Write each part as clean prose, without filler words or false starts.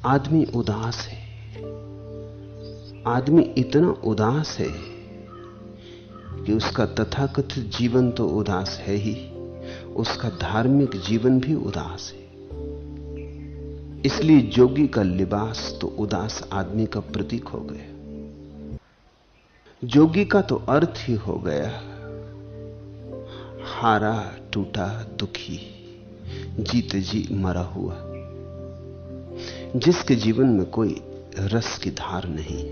आदमी उदास है। आदमी इतना उदास है कि उसका तथाकथित जीवन तो उदास है ही, उसका धार्मिक जीवन भी उदास है। इसलिए जोगी का लिबास तो उदास आदमी का प्रतीक हो गया। जोगी का तो अर्थ ही हो गया हारा टूटा दुखी, जीते जी मरा हुआ, जिसके जीवन में कोई रस की धार नहीं,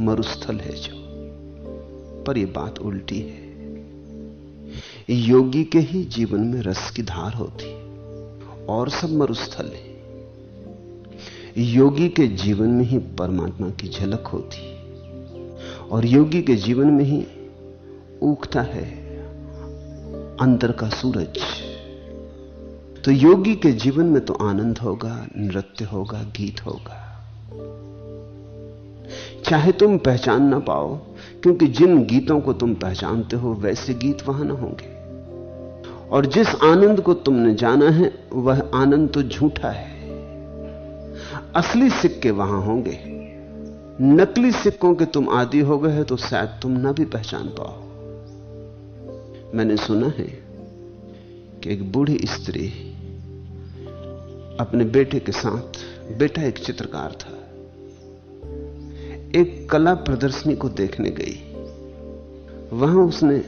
मरुस्थल है जो। पर यह बात उल्टी है। योगी के ही जीवन में रस की धार होती और सब मरुस्थल है। योगी के जीवन में ही परमात्मा की झलक होती और योगी के जीवन में ही उगता है अंतर का सूरज। तो योगी के जीवन में तो आनंद होगा, नृत्य होगा, गीत होगा, चाहे तुम पहचान ना पाओ, क्योंकि जिन गीतों को तुम पहचानते हो वैसे गीत वहां ना होंगे। और जिस आनंद को तुमने जाना है वह आनंद तो झूठा है। असली सिक्के वहां होंगे, नकली सिक्कों के तुम आदी हो गए तो शायद तुम ना भी पहचान पाओ। मैंने सुना है कि एक बूढ़ी स्त्री अपने बेटे के साथ, बेटा एक चित्रकार था, एक कला प्रदर्शनी को देखने गई। वहां उसने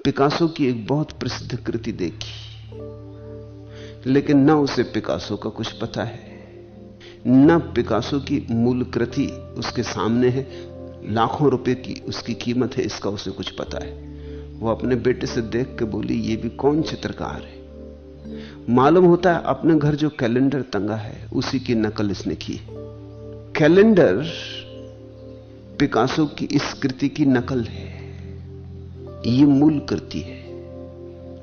पिकासो की एक बहुत प्रसिद्ध कृति देखी, लेकिन न उसे पिकासो का कुछ पता है, न पिकासो की मूल कृति उसके सामने है, लाखों रुपए की उसकी कीमत है, इसका उसे कुछ पता है। वो अपने बेटे से देख के बोली, ये भी कौन चित्रकार है? मालूम होता है अपने घर जो कैलेंडर टंगा है उसी की नकल इसने की। कैलेंडर पिकासो की इस कृति की नकल है, ये मूल कृति है।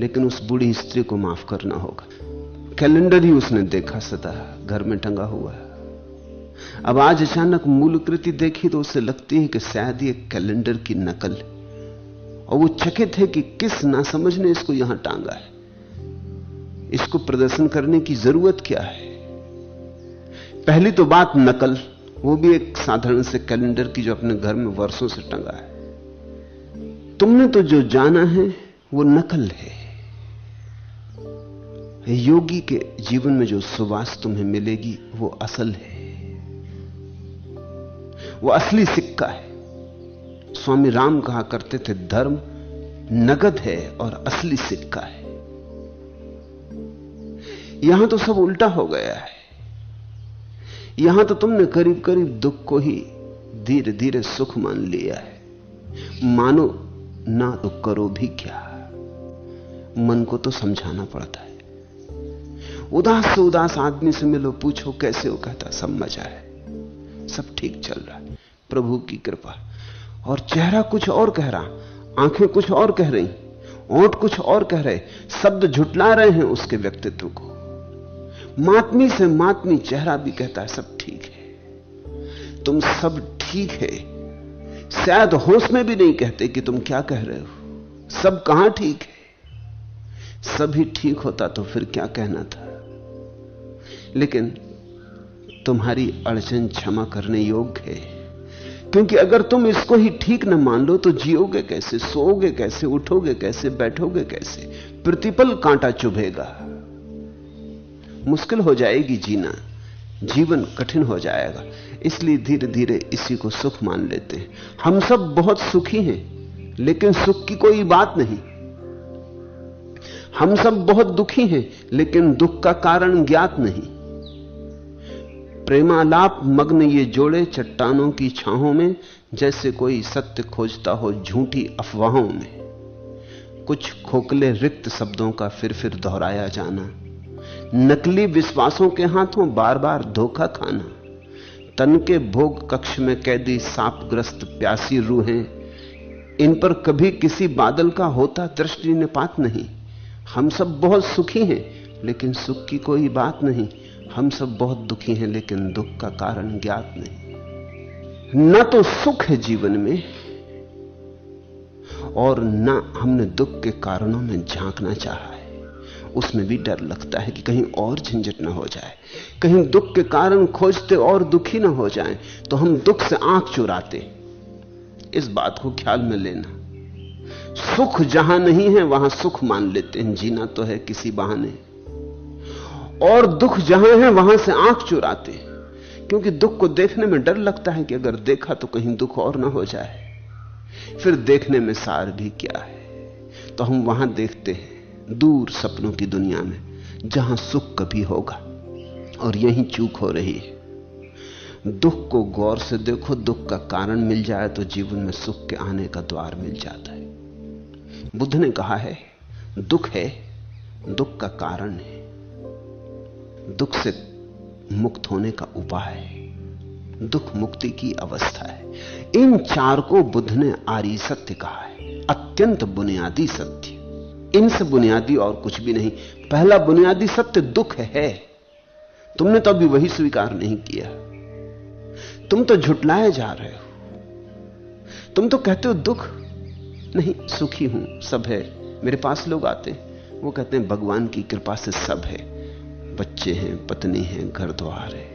लेकिन उस बूढ़ी स्त्री को माफ करना होगा, कैलेंडर ही उसने देखा सदा घर में टंगा हुआ। अब आज अचानक मूल कृति देखी तो उसे लगती है कि शायद ये कैलेंडर की नकल है, और वो चकित है कि किस नासमझ ने इसको यहां टांगा है, इसको प्रदर्शन करने की जरूरत क्या है। पहली तो बात नकल, वो भी एक साधारण से कैलेंडर की जो अपने घर में वर्षों से टंगा है। तुमने तो जो जाना है वो नकल है। योगी के जीवन में जो सुवास तुम्हें मिलेगी वो असल है, वो असली सिक्का है। स्वामी राम कहा करते थे, धर्म नगद है और असली सिक्का है। यहां तो सब उल्टा हो गया है। यहां तो तुमने करीब करीब दुख को ही धीरे धीरे सुख मान लिया है। मानो ना तो करो भी क्या, मन को तो समझाना पड़ता है। उदास से उदास आदमी से मिलो, पूछो कैसे हो, कहता सब मजा है, सब ठीक चल रहा है, प्रभु की कृपा। और चेहरा कुछ और कह रहा, आंखें कुछ और कह रही, ओंठ कुछ और कह रहे, शब्द झुटला रहे हैं उसके व्यक्तित्व को। मातमी से मातमी चेहरा भी कहता है सब ठीक है, तुम सब ठीक है। शायद होश में भी नहीं कहते कि तुम क्या कह रहे हो। सब कहां ठीक है? सभी ठीक होता तो फिर क्या कहना था। लेकिन तुम्हारी अड़चन क्षमा करने योग्य है, क्योंकि अगर तुम इसको ही ठीक न मान लो तो जियोगे कैसे, सोओगे कैसे, उठोगे कैसे, बैठोगे कैसे? प्रतिपल कांटा चुभेगा, मुश्किल हो जाएगी जीना, जीवन कठिन हो जाएगा। इसलिए धीरे धीरे इसी को सुख मान लेते हैं। हम सब बहुत सुखी हैं, लेकिन सुख की कोई बात नहीं। हम सब बहुत दुखी हैं, लेकिन दुख का कारण ज्ञात नहीं। प्रेमालाप मग्न ये जोड़े चट्टानों की छाहों में, जैसे कोई सत्य खोजता हो झूठी अफवाहों में। कुछ खोखले रिक्त शब्दों का फिर दोहराया जाना, नकली विश्वासों के हाथों बार बार धोखा खाना, तन के भोग कक्ष में कैदी सांपग्रस्त प्यासी रूहें, इन पर कभी किसी बादल का होता दृष्टि निपात नहीं। हम सब बहुत सुखी हैं, लेकिन सुख की कोई बात नहीं। हम सब बहुत दुखी हैं, लेकिन दुख का कारण ज्ञात नहीं। न तो सुख है जीवन में, और न हमने दुख के कारणों में झांकना चाहा है। उसमें भी डर लगता है कि कहीं और झंझट ना हो जाए, कहीं दुख के कारण खोजते और दुखी ना हो जाएं, तो हम दुख से आंख चुराते। इस बात को ख्याल में लेना। सुख जहां नहीं है वहां सुख मान लेते हैं, जीना तो है किसी बहाने, और दुख जहां है वहां से आंख चुराते हैं, क्योंकि दुख को देखने में डर लगता है कि अगर देखा तो कहीं दुख और ना हो जाए, फिर देखने में सार भी क्या है। तो हम वहां देखते हैं दूर सपनों की दुनिया में, जहां सुख कभी होगा, और यही चूक हो रही है। दुख को गौर से देखो, दुख का कारण मिल जाए तो जीवन में सुख के आने का द्वार मिल जाता है। बुद्ध ने कहा है दुख है, दुख का कारण है, दुख से मुक्त होने का उपाय है, दुख मुक्ति की अवस्था है। इन चार को बुद्ध ने आर्य सत्य कहा है, अत्यंत बुनियादी सत्य। इनसे बुनियादी और कुछ भी नहीं। पहला बुनियादी सत्य दुख है। तुमने तो अभी वही स्वीकार नहीं किया। तुम तो झुटलाए जा रहे हो। तुम तो कहते हो दुख नहीं, सुखी हूं, सब है। मेरे पास लोग आते हैं, वो कहते हैं भगवान की कृपा से सब है, बच्चे हैं, पत्नी है, घर द्वार है,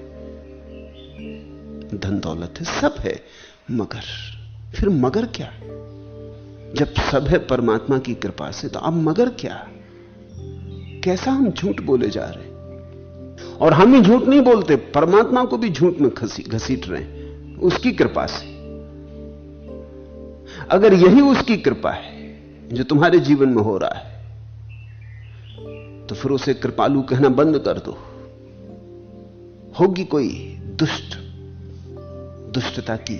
धन दौलत है, सब है। मगर फिर मगर क्या? जब सब है परमात्मा की कृपा से, तो अब मगर क्या? कैसा हम झूठ बोले जा रहे हैं। और हम ही झूठ नहीं बोलते, परमात्मा को भी झूठ में घसीट रहे हैं उसकी कृपा से। अगर यही उसकी कृपा है जो तुम्हारे जीवन में हो रहा है, तो फिर उसे कृपालु कहना बंद कर दो। होगी कोई दुष्टता की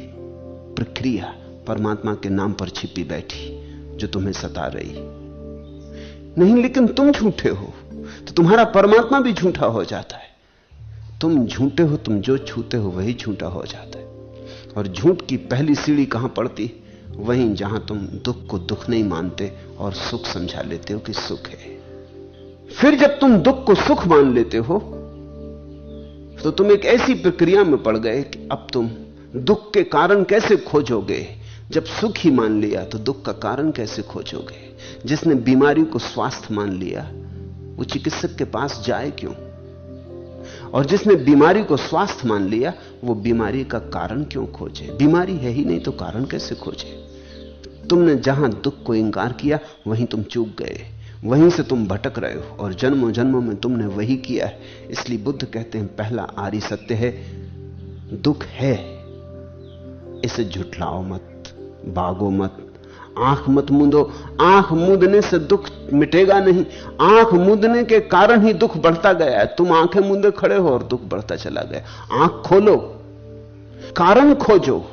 प्रक्रिया परमात्मा के नाम पर छिपी बैठी जो तुम्हें सता रही नहीं, लेकिन तुम झूठे हो तो तुम्हारा परमात्मा भी झूठा हो जाता है। तुम झूठे हो, तुम जो छूते हो वही झूठा हो जाता है। और झूठ की पहली सीढ़ी कहां पड़ती? वहीं जहां तुम दुख को दुख नहीं मानते और सुख समझा लेते हो कि सुख है। फिर जब तुम दुख को सुख मान लेते हो तो तुम एक ऐसी प्रक्रिया में पड़ गए कि अब तुम दुख के कारण कैसे खोजोगे। जब सुख ही मान लिया तो दुख का कारण कैसे खोजोगे? जिसने बीमारी को स्वास्थ्य मान लिया वो चिकित्सक के पास जाए क्यों? और जिसने बीमारी को स्वास्थ्य मान लिया वो बीमारी का कारण क्यों खोजे? बीमारी है ही नहीं तो कारण कैसे खोजे? तुमने जहां दुख को इंकार किया वहीं तुम चूक गए, वहीं से तुम भटक रहे हो, और जन्मों जन्मों में तुमने वही किया है। इसलिए बुद्ध कहते हैं पहला आर्य सत्य है दुख है। इसे झुठलाओ मत, भागो मत, आंख मत मूंदो। आंख मूंदने से दुख मिटेगा नहीं, आंख मूंदने के कारण ही दुख बढ़ता गया है। तुम आंखें मूंदे खड़े हो और दुख बढ़ता चला गया। आंख खोलो, कारण खोजो।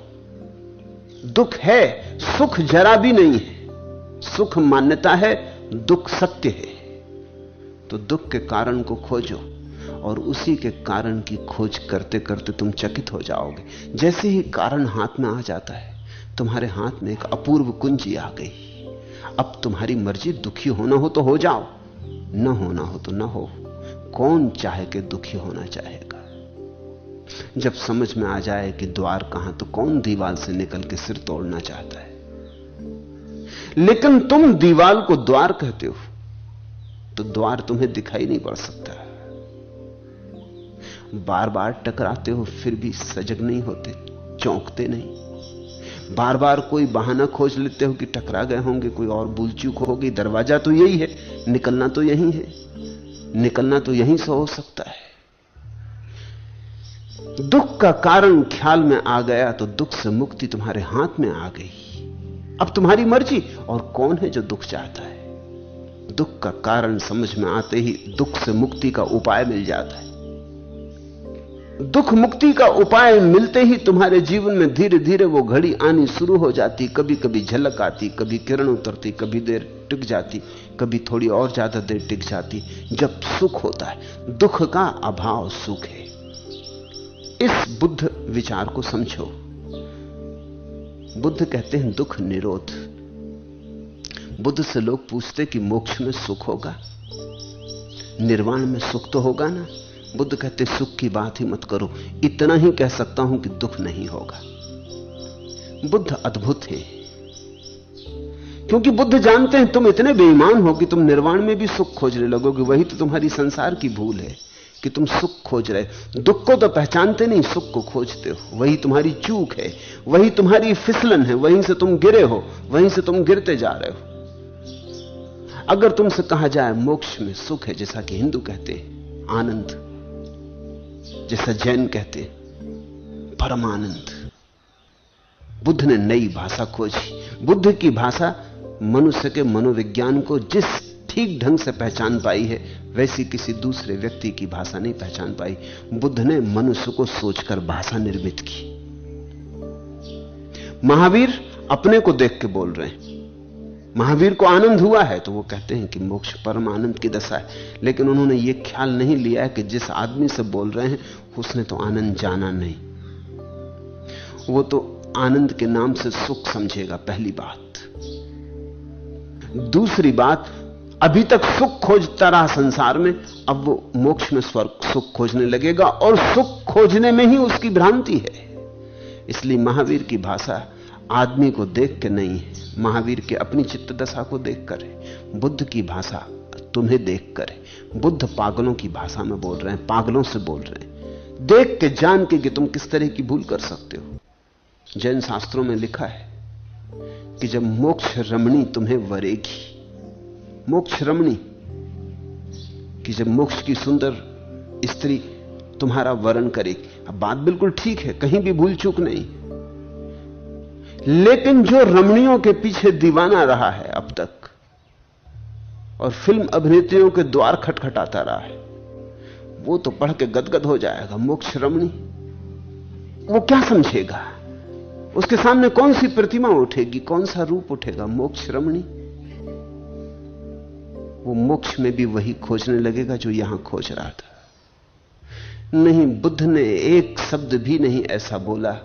दुख है, सुख जरा भी नहीं है। सुख मान्यता है, दुख सत्य है। तो दुख के कारण को खोजो, और उसी के कारण की खोज करते करते तुम चकित हो जाओगे। जैसे ही कारण हाथ में आ जाता है, तुम्हारे हाथ में एक अपूर्व कुंजी आ गई। अब तुम्हारी मर्जी, दुखी होना हो तो हो जाओ, न होना हो तो न हो। कौन चाहे कि दुखी होना चाहेगा? जब समझ में आ जाए कि द्वार कहां, तो कौन दीवार से निकल के सिर तोड़ना चाहता है? लेकिन तुम दीवार को द्वार कहते हो तो द्वार तुम्हें दिखाई नहीं पड़ सकता। बार बार टकराते हो फिर भी सजग नहीं होते, चौंकते नहीं। बार बार कोई बहाना खोज लेते हो कि टकरा गए होंगे, कोई और भूल चूक होगी। दरवाजा तो यही है, निकलना तो यही है, निकलना तो यहीं से हो सकता है। दुख का कारण ख्याल में आ गया तो दुख से मुक्ति तुम्हारे हाथ में आ गई। अब तुम्हारी मर्जी। और कौन है जो दुख चाहता है? दुख का कारण समझ में आते ही दुख से मुक्ति का उपाय मिल जाता है। दुख मुक्ति का उपाय मिलते ही तुम्हारे जीवन में धीरे धीरे वो घड़ी आनी शुरू हो जाती। कभी कभी झलक आती, कभी किरण उतरती, कभी देर टिक जाती, कभी थोड़ी और ज्यादा देर टिक जाती, जब सुख होता है। दुख का अभाव सुख है। इस बुद्ध विचार को समझो। बुद्ध कहते हैं दुख निरोध। बुद्ध से लोग पूछते कि मोक्ष में सुख होगा, निर्वाण में सुख तो होगा ना? बुद्ध कहते सुख की बात ही मत करो, इतना ही कह सकता हूं कि दुख नहीं होगा। बुद्ध अद्भुत है, क्योंकि बुद्ध जानते हैं तुम इतने बेईमान हो कि तुम निर्वाण में भी सुख खोजने लगोगे। वही तो तुम्हारी संसार की भूल है कि तुम सुख खोज रहे। दुख को तो पहचानते नहीं, सुख को खोजते हो। वही तुम्हारी चूक है, वही तुम्हारी फिसलन है, वहीं से तुम गिरे हो, वहीं से तुम गिरते जा रहे हो। अगर तुमसे कहा जाए मोक्ष में सुख है, जैसा कि हिंदू कहते हैं, आनंद, जैसा जैन कहते हैं परमानंद, बुद्ध ने नई भाषा खोजी। बुद्ध की भाषा मनुष्य के मनोविज्ञान को जिस ठीक ढंग से पहचान पाई है, वैसी किसी दूसरे व्यक्ति की भाषा नहीं पहचान पाई। बुद्ध ने मनुष्य को सोचकर भाषा निर्मित की। महावीर अपने को देख के बोल रहे हैं। महावीर को आनंद हुआ है तो वो कहते हैं कि मोक्ष परम आनंद की दशा है, लेकिन उन्होंने ये ख्याल नहीं लिया है कि जिस आदमी से बोल रहे हैं उसने तो आनंद जाना नहीं। वो तो आनंद के नाम से सुख समझेगा, पहली बात। दूसरी बात, अभी तक सुख खोजता रहा संसार में, अब वो मोक्ष में स्वर्ग सुख खोजने लगेगा, और सुख खोजने में ही उसकी भ्रांति है। इसलिए महावीर की भाषा आदमी को देख के नहीं है, महावीर के अपनी चित्त दशा को देख कर है। बुद्ध की भाषा तुम्हें देख कर है। बुद्ध पागलों की भाषा में बोल रहे हैं, पागलों से बोल रहे हैं, देख के जान के कि तुम किस तरह की भूल कर सकते हो। जैन शास्त्रों में लिखा है कि जब मोक्ष रमणी तुम्हें वरेगी, मोक्ष रमणी, कि जब मोक्ष की सुंदर स्त्री तुम्हारा वरण करेगी। अब बात बिल्कुल ठीक है, कहीं भी भूल चूक नहीं, लेकिन जो रमणियों के पीछे दीवाना रहा है अब तक और फिल्म अभिनेत्रियों के द्वार खटखटाता रहा है, वो तो पढ़ के गदगद हो जाएगा। मोक्ष रमणी, वो क्या समझेगा? उसके सामने कौन सी प्रतिमा उठेगी, कौन सा रूप उठेगा? मोक्ष रमणी। वो मोक्ष में भी वही खोजने लगेगा जो यहां खोज रहा था। नहीं, बुद्ध ने एक शब्द भी नहीं ऐसा बोला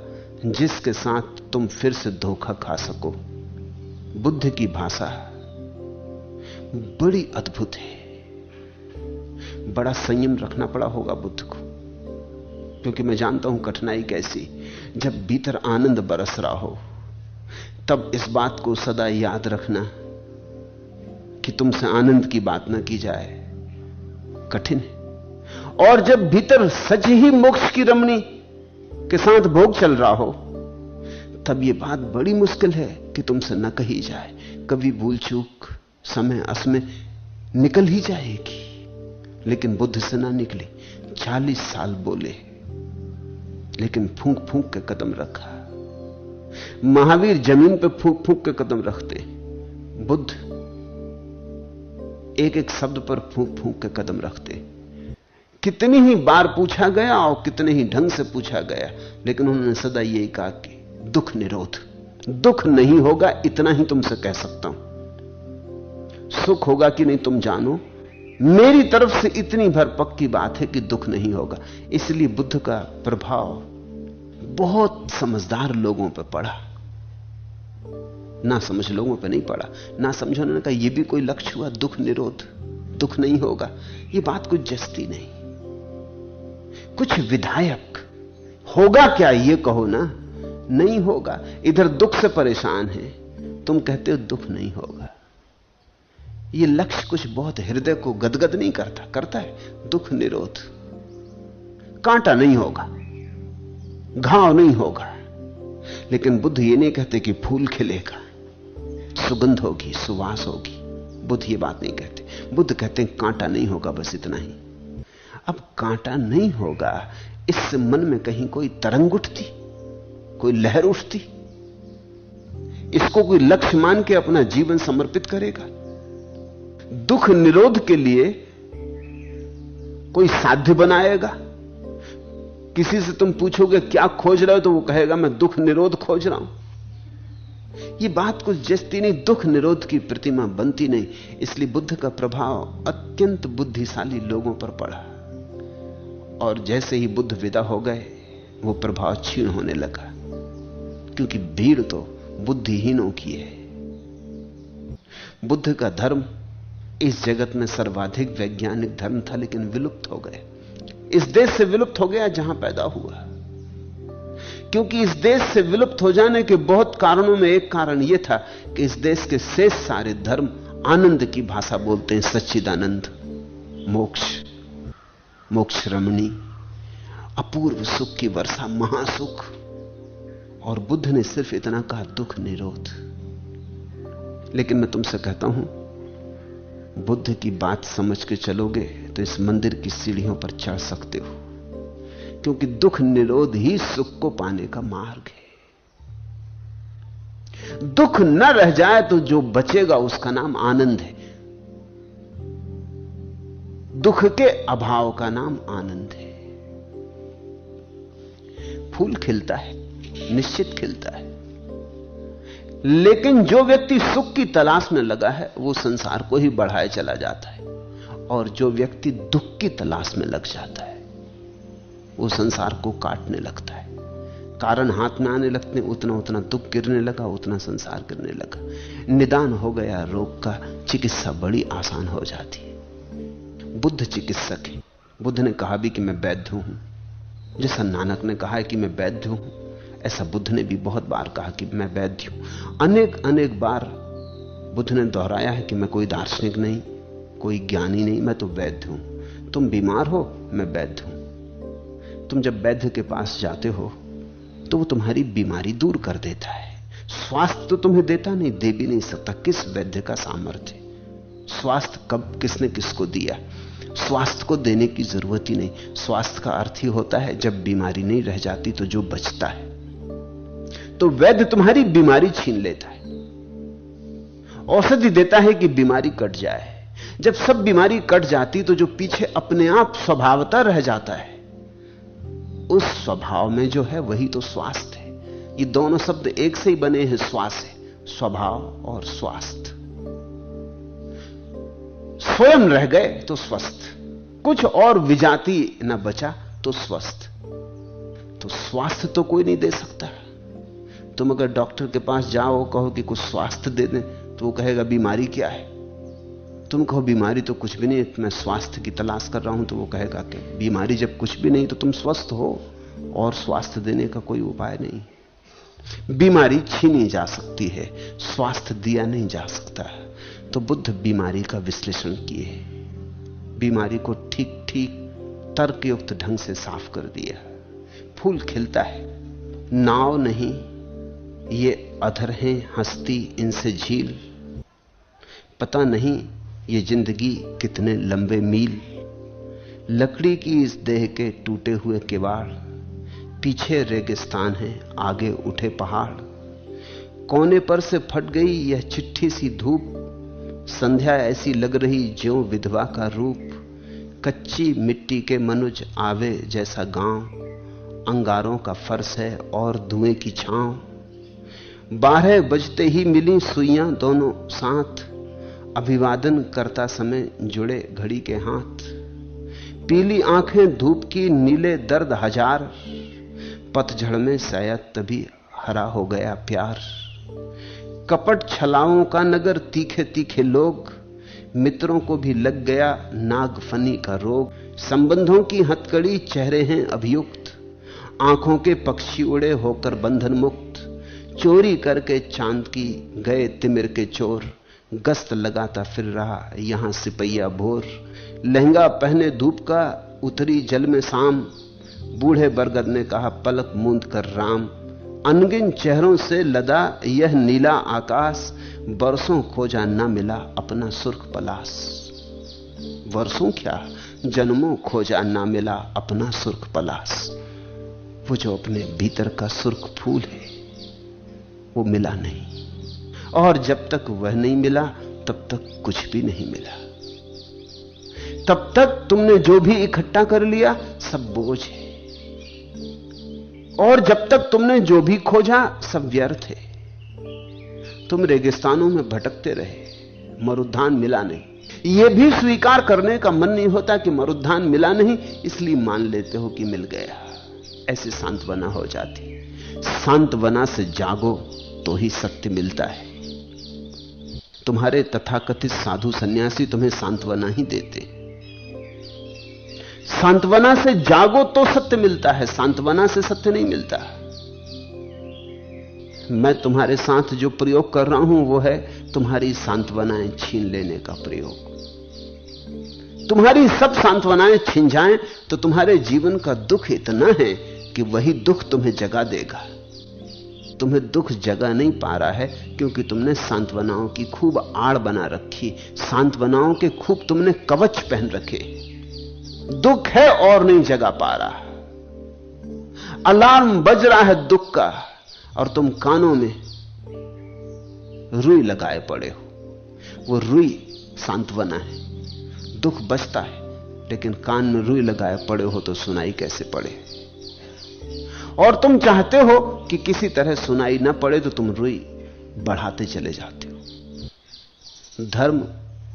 जिसके साथ तुम फिर से धोखा खा सको। बुद्ध की भाषा बड़ी अद्भुत है। बड़ा संयम रखना पड़ा होगा बुद्ध को, क्योंकि मैं जानता हूं कठिनाई कैसी। जब भीतर आनंद बरस रहा हो तब इस बात को सदा याद रखना कि तुमसे आनंद की बात ना की जाए, कठिन है। और जब भीतर सच ही मोक्ष की रमणी के साथ भोग चल रहा हो, तब यह बात बड़ी मुश्किल है कि तुमसे न कही जाए। कभी भूल चूक समय असमय निकल ही जाएगी, लेकिन बुद्ध से ना निकली। 40 साल बोले, लेकिन फूंक फूंक के कदम रखा। महावीर जमीन पे फूंक फूंक के कदम रखते, बुद्ध एक एक शब्द पर फूंक फूंक के कदम रखते। कितनी ही बार पूछा गया और कितने ही ढंग से पूछा गया, लेकिन उन्होंने सदा यही कहा कि दुख निरोध, दुख नहीं होगा, इतना ही तुमसे कह सकता हूं। सुख होगा कि नहीं तुम जानो, मेरी तरफ से इतनी भर पक्की बात है कि दुख नहीं होगा। इसलिए बुद्ध का प्रभाव बहुत समझदार लोगों पर पड़ा, ना समझ लोगों पर नहीं पड़ा। ना समझ उन्होंने कहा यह भी कोई लक्ष्य हुआ, दुख निरोध, दुख नहीं होगा। यह बात कुछ जस्ती नहीं, कुछ विधायक। होगा क्या ये कहो ना, नहीं होगा। इधर दुख से परेशान है, तुम कहते हो दुख नहीं होगा। ये लक्ष्य कुछ बहुत हृदय को गदगद नहीं करता, करता है दुख निरोध। कांटा नहीं होगा, घाव नहीं होगा, लेकिन बुद्ध ये नहीं कहते कि फूल खिलेगा, सुगंध होगी, सुवास होगी। बुद्ध ये बात नहीं कहते। बुद्ध कहते हैं कांटा नहीं होगा, बस इतना ही। अब कांटा नहीं होगा, इससे मन में कहीं कोई तरंग उठती, कोई लहर उठती, इसको कोई लक्ष्य मान के अपना जीवन समर्पित करेगा। दुख निरोध के लिए कोई साध्य बनाएगा। किसी से तुम पूछोगे क्या खोज रहे हो, तो वो कहेगा मैं दुख निरोध खोज रहा हूं। ये बात कुछ जस्ती नहीं, दुख निरोध की प्रतिमा बनती नहीं। इसलिए बुद्ध का प्रभाव अत्यंत बुद्धिशाली लोगों पर पड़ा, और जैसे ही बुद्ध विदा हो गए वो प्रभाव क्षीण होने लगा, क्योंकि भीड़ तो बुद्धिहीनों की है। बुद्ध का धर्म इस जगत में सर्वाधिक वैज्ञानिक धर्म था, लेकिन विलुप्त हो गए। इस देश से विलुप्त हो गया जहां पैदा हुआ, क्योंकि इस देश से विलुप्त हो जाने के बहुत कारणों में एक कारण यह था कि इस देश के शेष सारे धर्म आनंद की भाषा बोलते हैं। सच्चिदानंद, मोक्ष, मोक्ष रमणी, अपूर्व सुख की वर्षा, महासुख। और बुद्ध ने सिर्फ इतना कहा, दुख निरोध। लेकिन मैं तुमसे कहता हूं, बुद्ध की बात समझ के चलोगे तो इस मंदिर की सीढ़ियों पर चढ़ सकते हो, क्योंकि दुख निरोध ही सुख को पाने का मार्ग है। दुख न रह जाए तो जो बचेगा उसका नाम आनंद है। दुख के अभाव का नाम आनंद है। फूल खिलता है, निश्चित खिलता है, लेकिन जो व्यक्ति सुख की तलाश में लगा है वो संसार को ही बढ़ाए चला जाता है, और जो व्यक्ति दुख की तलाश में लग जाता है वो संसार को काटने लगता है। कारण हाथ में आने लगते, उतना उतना दुख गिरने लगा, उतना संसार गिरने लगा। निदान हो गया रोग का, चिकित्सा बड़ी आसान हो जाती है। बुद्ध चिकित्सक है। बुद्ध ने कहा भी कि मैं वैद्य हूं, जैसा नानक ने कहा है कि मैं वैद्य हूं, ऐसा बुद्ध ने भी बहुत बार कहा कि मैं वैद्य हूं। अनेक अनेक बार बुद्ध ने दोहराया है कि मैं कोई दार्शनिक नहीं, कोई ज्ञानी नहीं, मैं तो वैद्य हूं। तुम बीमार हो, मैं वैद्य हूं। तुम जब वैद्य के पास जाते हो तो वो तुम्हारी बीमारी दूर कर देता है। स्वास्थ्य तो तुम्हें देता नहीं, दे भी नहीं सकता। किस वैद्य का सामर्थ्य? स्वास्थ्य कब किसने किसको दिया? स्वास्थ्य को देने की जरूरत ही नहीं। स्वास्थ्य का अर्थ ही होता है जब बीमारी नहीं रह जाती तो जो बचता है। तो वैद्य तुम्हारी बीमारी छीन लेता है, औषधि देता है कि बीमारी कट जाए। जब सब बीमारी कट जाती तो जो पीछे अपने आप स्वभावता रह जाता है, उस स्वभाव में जो है वही तो स्वास्थ्य है। ये दोनों शब्द एक से ही बने हैं, श्वास है, स्वभाव और स्वास्थ्य। स्वयं रह गए तो स्वस्थ, कुछ और विजाति न बचा तो स्वस्थ। तो स्वास्थ्य तो कोई नहीं दे सकता। तुम अगर डॉक्टर के पास जाओ, कहो कि कुछ स्वास्थ्य दे दें, तो वो कहेगा बीमारी क्या है। तुम कहो बीमारी तो कुछ भी नहीं, मैं स्वास्थ्य की तलाश कर रहा हूं, तो वो कहेगा कि बीमारी जब कुछ भी नहीं तो तुम स्वस्थ हो, और स्वास्थ्य देने का कोई उपाय नहीं। बीमारी छीनी जा सकती है, स्वास्थ्य दिया नहीं जा सकता। तो बुद्ध बीमारी का विश्लेषण किए, बीमारी को ठीक ठीक तर्कयुक्त ढंग से साफ कर दिया। फूल खिलता है, नाव नहीं ये अधर हैं, हस्ती इनसे झील। पता नहीं ये जिंदगी कितने लंबे मील। लकड़ी की इस देह के टूटे हुए किवाड़, पीछे रेगिस्तान है, आगे उठे पहाड़। कोने पर से फट गई यह चिट्ठी सी धूप, संध्या ऐसी लग रही ज्यों विधवा का रूप। कच्ची मिट्टी के मनुज आवे जैसा गांव, अंगारों का फर्श है और धुएं की छांव। 12 बजते ही मिली सुइयां दोनों साथ, अभिवादन करता समय जुड़े घड़ी के हाथ। पीली आंखें धूप की, नीले दर्द हजार, पतझड़ में शायद तभी हरा हो गया प्यार। कपट छलाओं का नगर, तीखे तीखे लोग, मित्रों को भी लग गया नागफनी का रोग। संबंधों की हथकड़ी, चेहरे हैं अभियुक्त, आंखों के पक्षी उड़े होकर बंधन मुक्त। चोरी करके चांद की गए तिमिर के चोर, गश्त लगाता फिर रहा यहां सिपहिया भोर। लहंगा पहने धूप का, उतरी जल में शाम, बूढ़े बरगद ने कहा पलक मूंद कर राम। अनगिन चेहरों से लदा यह नीला आकाश, बरसों खोजा ना मिला अपना सुर्ख पलाश। वर्षों क्या, जन्मों खोजा ना मिला अपना सुर्ख पलाश। वो जो अपने भीतर का सुर्ख फूल है वो मिला नहीं, और जब तक वह नहीं मिला तब तक कुछ भी नहीं मिला। तब तक तुमने जो भी इकट्ठा कर लिया सब बोझ है, और जब तक तुमने जो भी खोजा सब व्यर्थ है। तुम रेगिस्तानों में भटकते रहे, मरुद्धान मिला नहीं। यह भी स्वीकार करने का मन नहीं होता कि मरुद्धान मिला नहीं, इसलिए मान लेते हो कि मिल गया। ऐसे सांत्वना हो जाती। सांत्वना से जागो तो ही सत्य मिलता है। तुम्हारे तथाकथित साधु सन्यासी तुम्हें सांत्वना ही देते। सांत्वना से जागो तो सत्य मिलता है, सांत्वना से सत्य नहीं मिलता। मैं तुम्हारे साथ जो प्रयोग कर रहा हूं वो है तुम्हारी सांत्वनाएं छीन लेने का प्रयोग। तुम्हारी सब सांत्वनाएं छिन जाएं तो तुम्हारे जीवन का दुख इतना है कि वही दुख तुम्हें जगा देगा। तुम्हें दुख जगा नहीं पा रहा है क्योंकि तुमने सांत्वनाओं की खूब आड़ बना रखी, सांत्वनाओं के खूब तुमने कवच पहन रखे। दुख है और नहीं जगा पा रहा। अलार्म बज रहा है दुख का और तुम कानों में रुई लगाए पड़े हो। वो रुई सांत्वना है। दुख बजता है लेकिन कान में रुई लगाए पड़े हो तो सुनाई कैसे पड़े। और तुम चाहते हो कि किसी तरह सुनाई ना पड़े तो तुम रुई बढ़ाते चले जाते हो। धर्म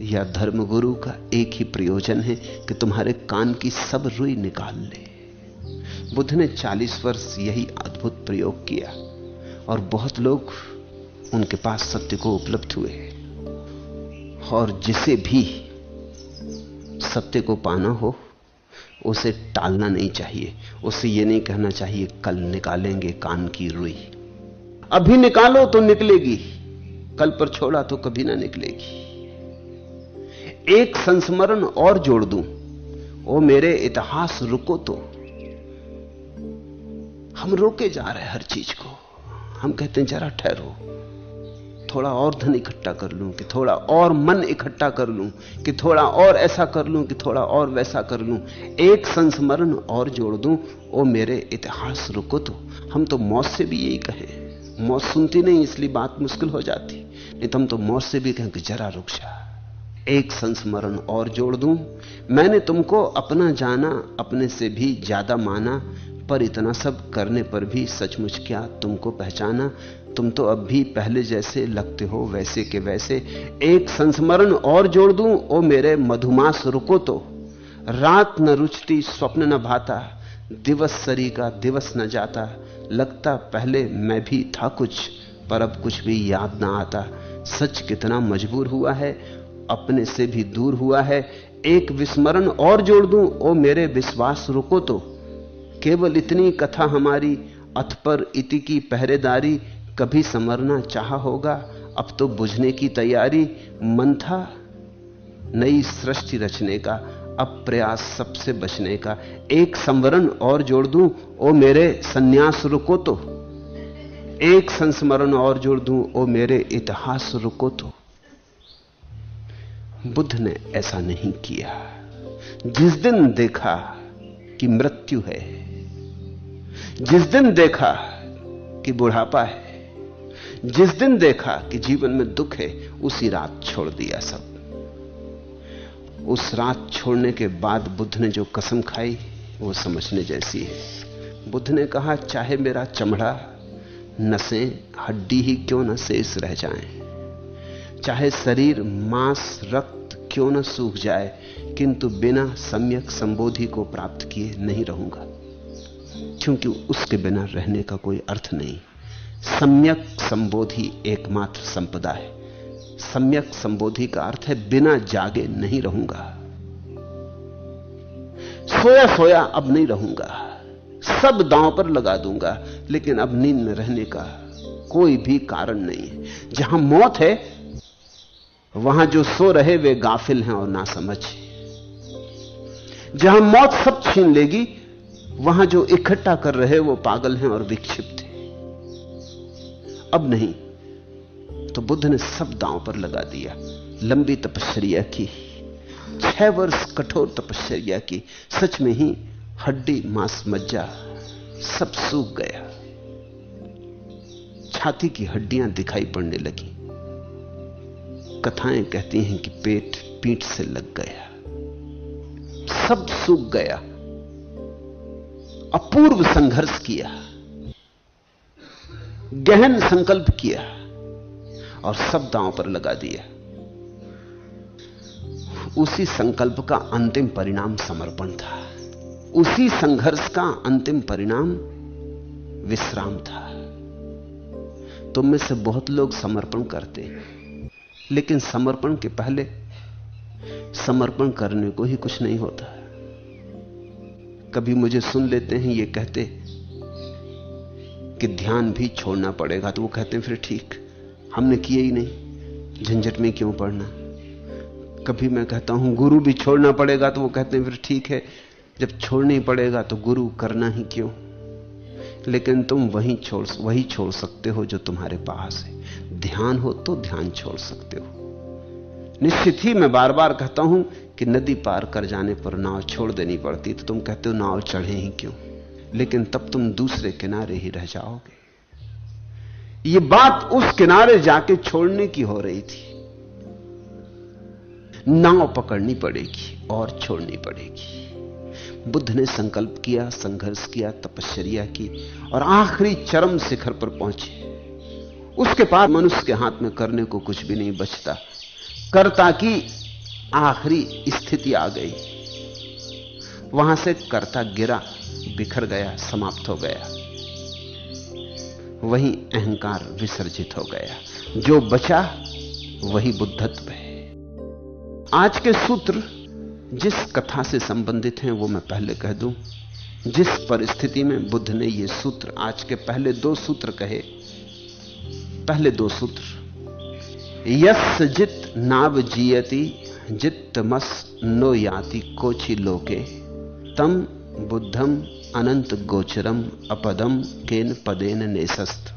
या धर्मगुरु का एक ही प्रयोजन है कि तुम्हारे कान की सब रुई निकाल ले। बुद्ध ने 40 वर्ष यही अद्भुत प्रयोग किया और बहुत लोग उनके पास सत्य को उपलब्ध हुए। और जिसे भी सत्य को पाना हो उसे टालना नहीं चाहिए। उसे यह नहीं कहना चाहिए कल निकालेंगे कान की रुई। अभी निकालो तो निकलेगी, कल पर छोड़ा तो कभी ना निकलेगी। एक संस्मरण और जोड़ दूं, ओ मेरे इतिहास रुको तो। हम रोके जा रहे हैं हर चीज को। हम कहते हैं जरा ठहरो, थोड़ा और धन इकट्ठा कर लूं, कि थोड़ा और मन इकट्ठा कर लूं, कि थोड़ा और ऐसा कर लूं, कि थोड़ा और वैसा कर लूं। एक संस्मरण और जोड़ दूं, ओ मेरे इतिहास रुको तो। हम तो मौत से भी यही कहें। मौत सुनती नहीं इसलिए बात मुश्किल हो जाती, नहीं तो हम तो मौत से भी कहें कि जरा रुक जा। एक संस्मरण और जोड़ दूं, मैंने तुमको अपना जाना, अपने से भी ज्यादा माना, पर इतना सब करने पर भी सचमुच क्या तुमको पहचाना। तुम तो अब भी पहले जैसे लगते हो वैसे के वैसे। एक संस्मरण और जोड़ दूं, ओ मेरे मधुमास रुको तो। रात न रुचती स्वप्न न भाता, दिवस सरी का दिवस न जाता। लगता पहले मैं भी था कुछ, पर अब कुछ भी याद ना आता। सच कितना मजबूर हुआ है, अपने से भी दूर हुआ है। एक विस्मरण और जोड़ दूं, ओ मेरे विश्वास रुको तो। केवल इतनी कथा हमारी, अथ पर इति की पहरेदारी। कभी समरना चाहा होगा, अब तो बुझने की तैयारी। मन था नई सृष्टि रचने का, अब प्रयास सबसे बचने का। एक संवरण और जोड़ दूं, ओ मेरे सन्यास रुको तो। एक संस्मरण और जोड़ दूं, ओ मेरे इतिहास रुको तो। बुद्ध ने ऐसा नहीं किया। जिस दिन देखा कि मृत्यु है, जिस दिन देखा कि बुढ़ापा है, जिस दिन देखा कि जीवन में दुख है, उसी रात छोड़ दिया सब। उस रात छोड़ने के बाद बुद्ध ने जो कसम खाई वो समझने जैसी है। बुद्ध ने कहा, चाहे मेरा चमड़ा, नसें, हड्डी ही क्यों न शेष रह जाएं, चाहे शरीर, मांस, रक्त क्यों न सूख जाए, किंतु बिना सम्यक संबोधि को प्राप्त किए नहीं रहूंगा। क्योंकि उसके बिना रहने का कोई अर्थ नहीं। सम्यक संबोधि एकमात्र संपदा है। सम्यक संबोधि का अर्थ है बिना जागे नहीं रहूंगा। सोया सोया अब नहीं रहूंगा, सब दांव पर लगा दूंगा, लेकिन अब नींद में रहने का कोई भी कारण नहीं है। जहां मौत है वहां जो सो रहे वे गाफिल हैं और नासमझ। जहां मौत सब छीन लेगी वहां जो इकट्ठा कर रहे वो पागल हैं और विक्षिप्त हैं। अब नहीं, तो बुद्ध ने सब दांव पर लगा दिया। लंबी तपश्चर्या की, 6 वर्ष कठोर तपश्चर्या की। सच में ही हड्डी, मांस, मज्जा सब सूख गया। छाती की हड्डियां दिखाई पड़ने लगी। कथाएं कहती हैं कि पेट पीठ से लग गया, सब सूख गया। अपूर्व संघर्ष किया, गहन संकल्प किया और सब दांव पर लगा दिया। उसी संकल्प का अंतिम परिणाम समर्पण था। उसी संघर्ष का अंतिम परिणाम विश्राम था। तुम में से बहुत लोग समर्पण करते हैं, लेकिन समर्पण के पहले समर्पण करने को ही कुछ नहीं होता। कभी मुझे सुन लेते हैं ये कहते कि ध्यान भी छोड़ना पड़ेगा, तो वो कहते हैं फिर ठीक, हमने किए ही नहीं, झंझट में क्यों पड़ना। कभी मैं कहता हूं गुरु भी छोड़ना पड़ेगा, तो वो कहते हैं फिर ठीक है, जब छोड़ना ही पड़ेगा तो गुरु करना ही क्यों। लेकिन तुम वही छोड़ सकते हो जो तुम्हारे पास है। ध्यान हो तो ध्यान छोड़ सकते हो। निश्चित ही मैं बार बार कहता हूं कि नदी पार कर जाने पर नाव छोड़ देनी पड़ती, तो तुम कहते हो नाव चढ़े ही क्यों, लेकिन तब तुम दूसरे किनारे ही रह जाओगे। ये बात उस किनारे जाके छोड़ने की हो रही थी। नाव पकड़नी पड़ेगी और छोड़नी पड़ेगी। बुद्ध ने संकल्प किया, संघर्ष किया, तपश्चर्या की और आखिरी चरम शिखर पर पहुंचे। उसके बाद मनुष्य के हाथ में करने को कुछ भी नहीं बचता। कर्ता की आखिरी स्थिति आ गई। वहां से कर्ता गिरा, बिखर गया, समाप्त हो गया। वही अहंकार विसर्जित हो गया। जो बचा वही बुद्धत्व है। आज के सूत्र जिस कथा से संबंधित हैं वो मैं पहले कह दूं। जिस परिस्थिति में बुद्ध ने ये सूत्र, आज के पहले 2 सूत्र कहे, पहले 2 सूत्र, यस जित नाव जियति जित्तमस नो याति कोचि लोके तम बुद्धम अनंत गोचरम अपदम केन पदेन नेसस्त।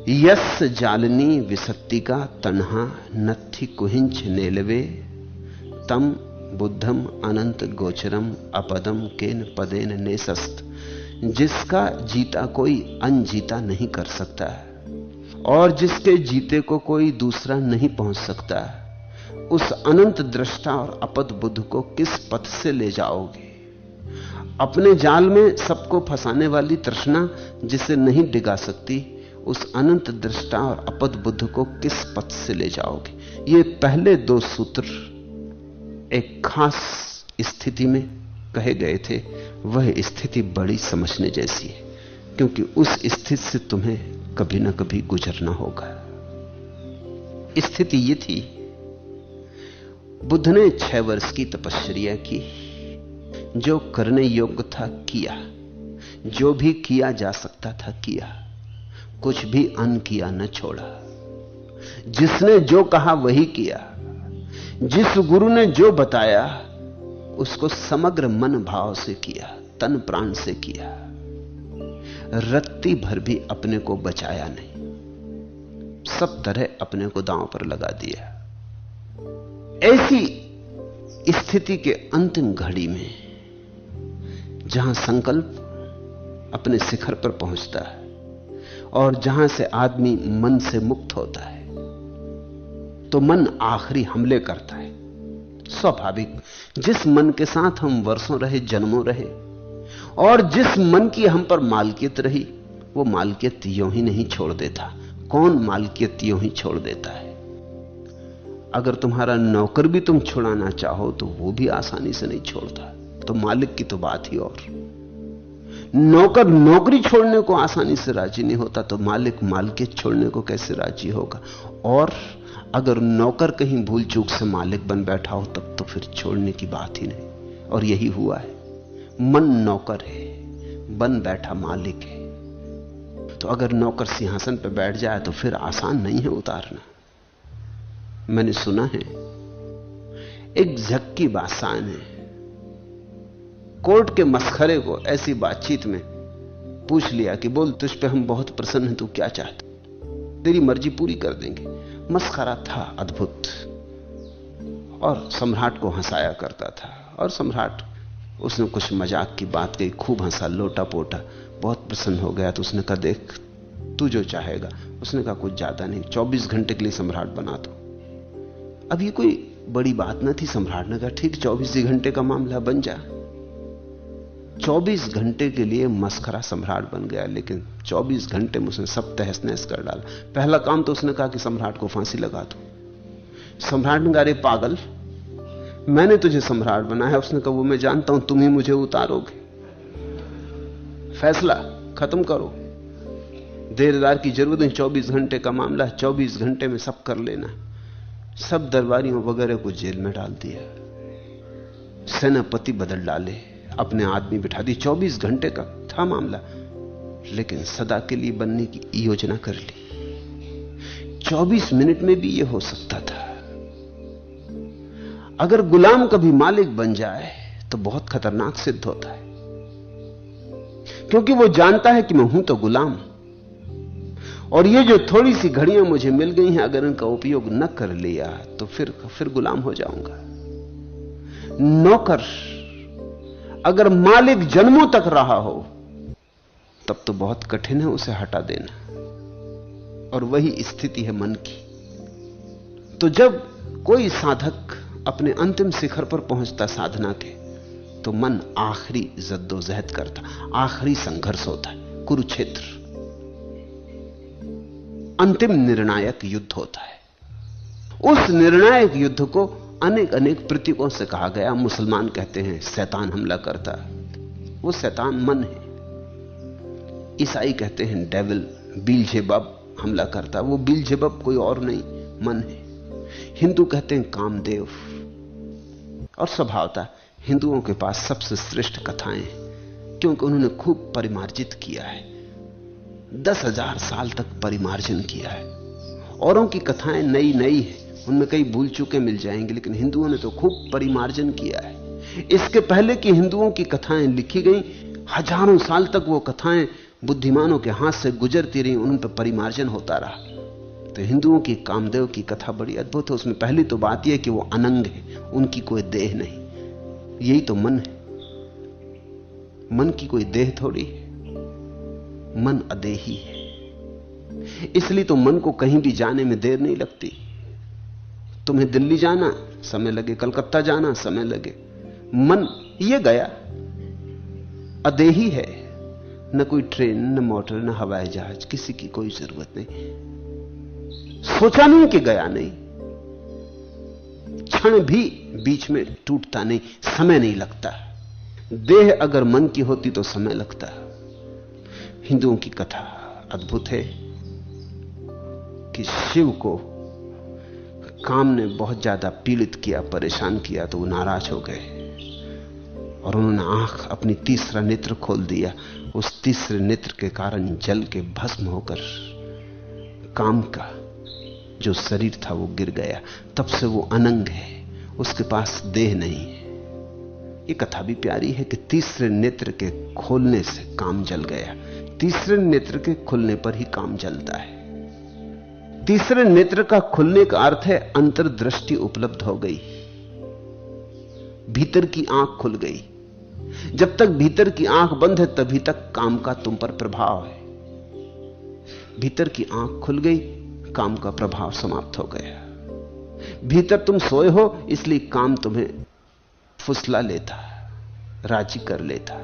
यस जालनी विसत्तिका तन्हा नत्थि कुहिंच नेलवे तम बुद्धम अनंत गोचरम अपदम केन पदेन नेसस्त। जिसका जीता कोई अनजीता नहीं कर सकता और जिसके जीते को कोई दूसरा नहीं पहुंच सकता, उस अनंत दृष्टा और अपद बुद्ध को किस पथ से ले जाओगे? अपने जाल में सबको फंसाने वाली तृष्णा जिसे नहीं डिगा सकती, उस अनंत दृष्टा और अपद बुद्ध को किस पथ से ले जाओगे? ये पहले 2 सूत्र एक खास स्थिति में कहे गए थे। वह स्थिति बड़ी समझने जैसी है, क्योंकि उस स्थिति से तुम्हें कभी ना कभी गुजरना होगा। स्थिति ये थी, बुद्ध ने 6 वर्ष की तपश्चर्या की, जो करने योग्य था किया, जो भी किया जा सकता था किया, कुछ भी अन किया न छोड़ा। जिसने जो कहा वही किया, जिस गुरु ने जो बताया उसको समग्र मन भाव से किया, तन प्राण से किया। रत्ती भर भी अपने को बचाया नहीं, सब तरह अपने को दांव पर लगा दिया। ऐसी स्थिति के अंतिम घड़ी में जहां संकल्प अपने शिखर पर पहुंचता है और जहां से आदमी मन से मुक्त होता है, तो मन आखिरी हमले करता है। स्वाभाविक, जिस मन के साथ हम वर्षों रहे, जन्मों रहे, और जिस मन की हम पर मालकियत रही, वो मालकियत यूं ही नहीं छोड़ देता। कौन मालकियत यूं ही छोड़ देता है? अगर तुम्हारा नौकर भी तुम छुड़ाना चाहो तो वो भी आसानी से नहीं छोड़ता, तो मालिक की तो बात ही और। नौकर नौकरी छोड़ने को आसानी से राजी नहीं होता, तो मालिक मालकियत छोड़ने को कैसे राजी होगा? और अगर नौकर कहीं भूल चूक से मालिक बन बैठा हो, तब तो फिर छोड़ने की बात ही नहीं। और यही हुआ है। मन नौकर है, बन बैठा मालिक है। तो अगर नौकर सिंहासन पर बैठ जाए तो फिर आसान नहीं है उतारना। मैंने सुना है, एक झक्की बादशाह ने कोर्ट के मसखरे को ऐसी बातचीत में पूछ लिया कि बोल, तुझ पे हम बहुत प्रसन्न हैं, तू क्या चाहता, तेरी मर्जी पूरी कर देंगे। मसखरा था अद्भुत और सम्राट को हंसाया करता था। और सम्राट, उसने कुछ मजाक की बात कही, खूब हंसा, लोटा पोटा, बहुत प्रसन्न हो गया। तो उसने कहा, देख तू जो चाहेगा। उसने कहा, कुछ ज्यादा नहीं, 24 घंटे के लिए सम्राट बना दो। अब ये कोई बड़ी बात न थी। सम्राट ने कहा, ठीक, 24 ही घंटे का मामला, बन जा। 24 घंटे के लिए मस्खरा सम्राट बन गया, लेकिन 24 घंटे में उसने सब तहस नहस कर डाला। पहला काम तो उसने कहा कि सम्राट को फांसी लगा दो। सम्राट ने कहा, अरे पागल, मैंने तुझे सम्राट बनाया। उसने कहा, वो मैं जानता हूं, तुम ही मुझे उतारोगे। फैसला खत्म करो, देरदार की जरूरत नहीं, 24 घंटे का मामला है, 24 घंटे में सब कर लेना। सब दरबारियों वगैरह को जेल में डाल दिया, सेनापति बदल डाले, अपने आदमी बिठा दी। 24 घंटे का था मामला। लेकिन सदा के लिए बनने की योजना कर ली। 24 मिनट में भी यह हो सकता था। अगर गुलाम कभी मालिक बन जाए तो बहुत खतरनाक सिद्ध होता है, क्योंकि वो जानता है कि मैं हूं तो गुलाम, और ये जो थोड़ी सी घड़ियां मुझे मिल गई हैं, अगर इनका उपयोग न कर लिया तो फिर गुलाम हो जाऊंगा। नौकर अगर मालिक जन्मों तक रहा हो तब तो बहुत कठिन है उसे हटा देना, और वही स्थिति है मन की। तो जब कोई साधक अपने अंतिम शिखर पर पहुंचता साधना के, तो मन आखिरी जद्दोजहद करता, आखिरी संघर्ष होता है, कुरुक्षेत्र, अंतिम निर्णायक युद्ध होता है। उस निर्णायक युद्ध को अनेक अनेक प्रतीकों से कहा गया। मुसलमान कहते हैं शैतान हमला करता, वो शैतान मन है। ईसाई कहते हैं डेविल, बीलजेबब हमला करता, वो बीलजेबब कोई और नहीं, मन है। हिंदू कहते हैं कामदेव। और स्वभावतः हिंदुओं के पास सबसे श्रेष्ठ कथाएं हैं, क्योंकि उन्होंने खूब परिमार्जित किया है, 10,000 साल तक परिमार्जन किया है। औरों की कथाएं नई नई है, उनमें कई भूल चूके मिल जाएंगे, लेकिन हिंदुओं ने तो खूब परिमार्जन किया है। इसके पहले कि हिंदुओं की कथाएं लिखी गई, हजारों साल तक वो कथाएं बुद्धिमानों के हाथ से गुजरती रही, उन पर परिमार्जन होता रहा। तो हिंदुओं की कामदेव की कथा बड़ी अद्भुत है। उसमें पहली तो बात यह कि वो अनंग है, उनकी कोई देह नहीं। यही तो मन है, मन की कोई देह थोड़ी है, मन अदेही है। इसलिए तो मन को कहीं भी जाने में देर नहीं लगती। तुम्हें दिल्ली जाना समय लगे, कलकत्ता जाना समय लगे, मन ये गया, अदेही है। न कोई ट्रेन, न मोटर, न हवाई जहाज, किसी की कोई जरूरत नहीं। सोचा नहीं कि गया नहीं, क्षण भी बीच में टूटता नहीं, समय नहीं लगता। देह अगर मन की होती तो समय लगता। हिंदुओं की कथा अद्भुत है कि शिव को काम ने बहुत ज्यादा पीड़ित किया, परेशान किया, तो वो नाराज हो गए और उन्होंने आंख, अपनी तीसरा नेत्र खोल दिया। उस तीसरे नेत्र के कारण जल के भस्म होकर काम का जो शरीर था वो गिर गया। तब से वो अनंग है, उसके पास देह नहीं है। ये कथा भी प्यारी है कि तीसरे नेत्र के खोलने से काम जल गया। तीसरे नेत्र के खुलने पर ही काम जलता है। तीसरे नेत्र का खुलने का अर्थ है अंतर्दृष्टि उपलब्ध हो गई, भीतर की आंख खुल गई। जब तक भीतर की आंख बंद है तभी तक काम का तुम पर प्रभाव है। भीतर की आंख खुल गई, काम का प्रभाव समाप्त हो गया। भीतर तुम सोए हो, इसलिए काम तुम्हें फुसला लेता, राजी कर लेता।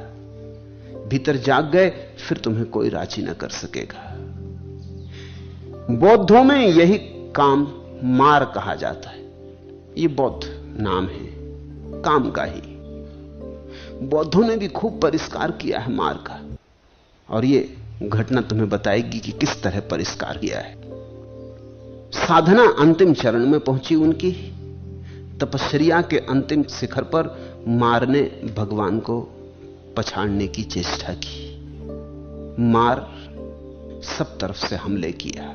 भीतर जाग गए, फिर तुम्हें कोई राजी ना कर सकेगा। बौद्धों में यही काम मार कहा जाता है। ये बौद्ध नाम है काम का ही। बौद्धों ने भी खूब परिष्कार किया है मार का, और ये घटना तुम्हें बताएगी कि किस तरह परिष्कार किया है। साधना अंतिम चरण में पहुंची उनकी। तपस्या के अंतिम शिखर पर मार ने भगवान को पछाड़ने की चेष्टा की। मार सब तरफ से हमले किया,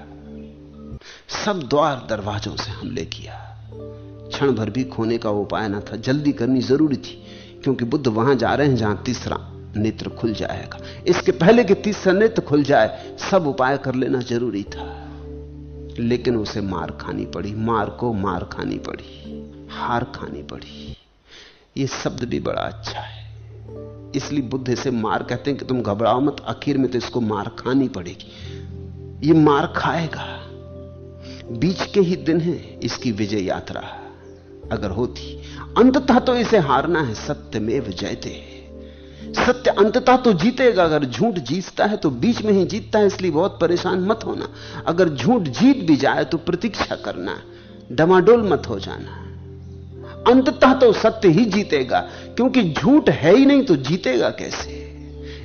सब द्वार दरवाजों से हमले किया। क्षण भर भी खोने का उपाय न था, जल्दी करनी जरूरी थी, क्योंकि बुद्ध वहां जा रहे हैं जहां तीसरा नेत्र खुल जाएगा। इसके पहले कि तीसरा नेत्र खुल जाए सब उपाय कर लेना जरूरी था। लेकिन उसे मार खानी पड़ी, मार को मार खानी पड़ी, हार खानी पड़ी। यह शब्द भी बड़ा अच्छा है, इसलिए बुद्ध इसे मार कहते हैं कि तुम घबराओ मत, आखिर में तो इसको मार खानी पड़ेगी। ये मार खाएगा। बीच के ही दिन है इसकी विजय यात्रा अगर होती। अंततः तो इसे हारना है। सत्यमेव जयते, सत्य अंततः तो जीतेगा। अगर झूठ जीतता है तो बीच में ही जीतता है, इसलिए बहुत परेशान मत होना। अगर झूठ जीत भी जाए तो प्रतीक्षा करना, डमाडोल मत हो जाना। अंततः तो सत्य ही जीतेगा, क्योंकि झूठ है ही नहीं तो जीतेगा कैसे।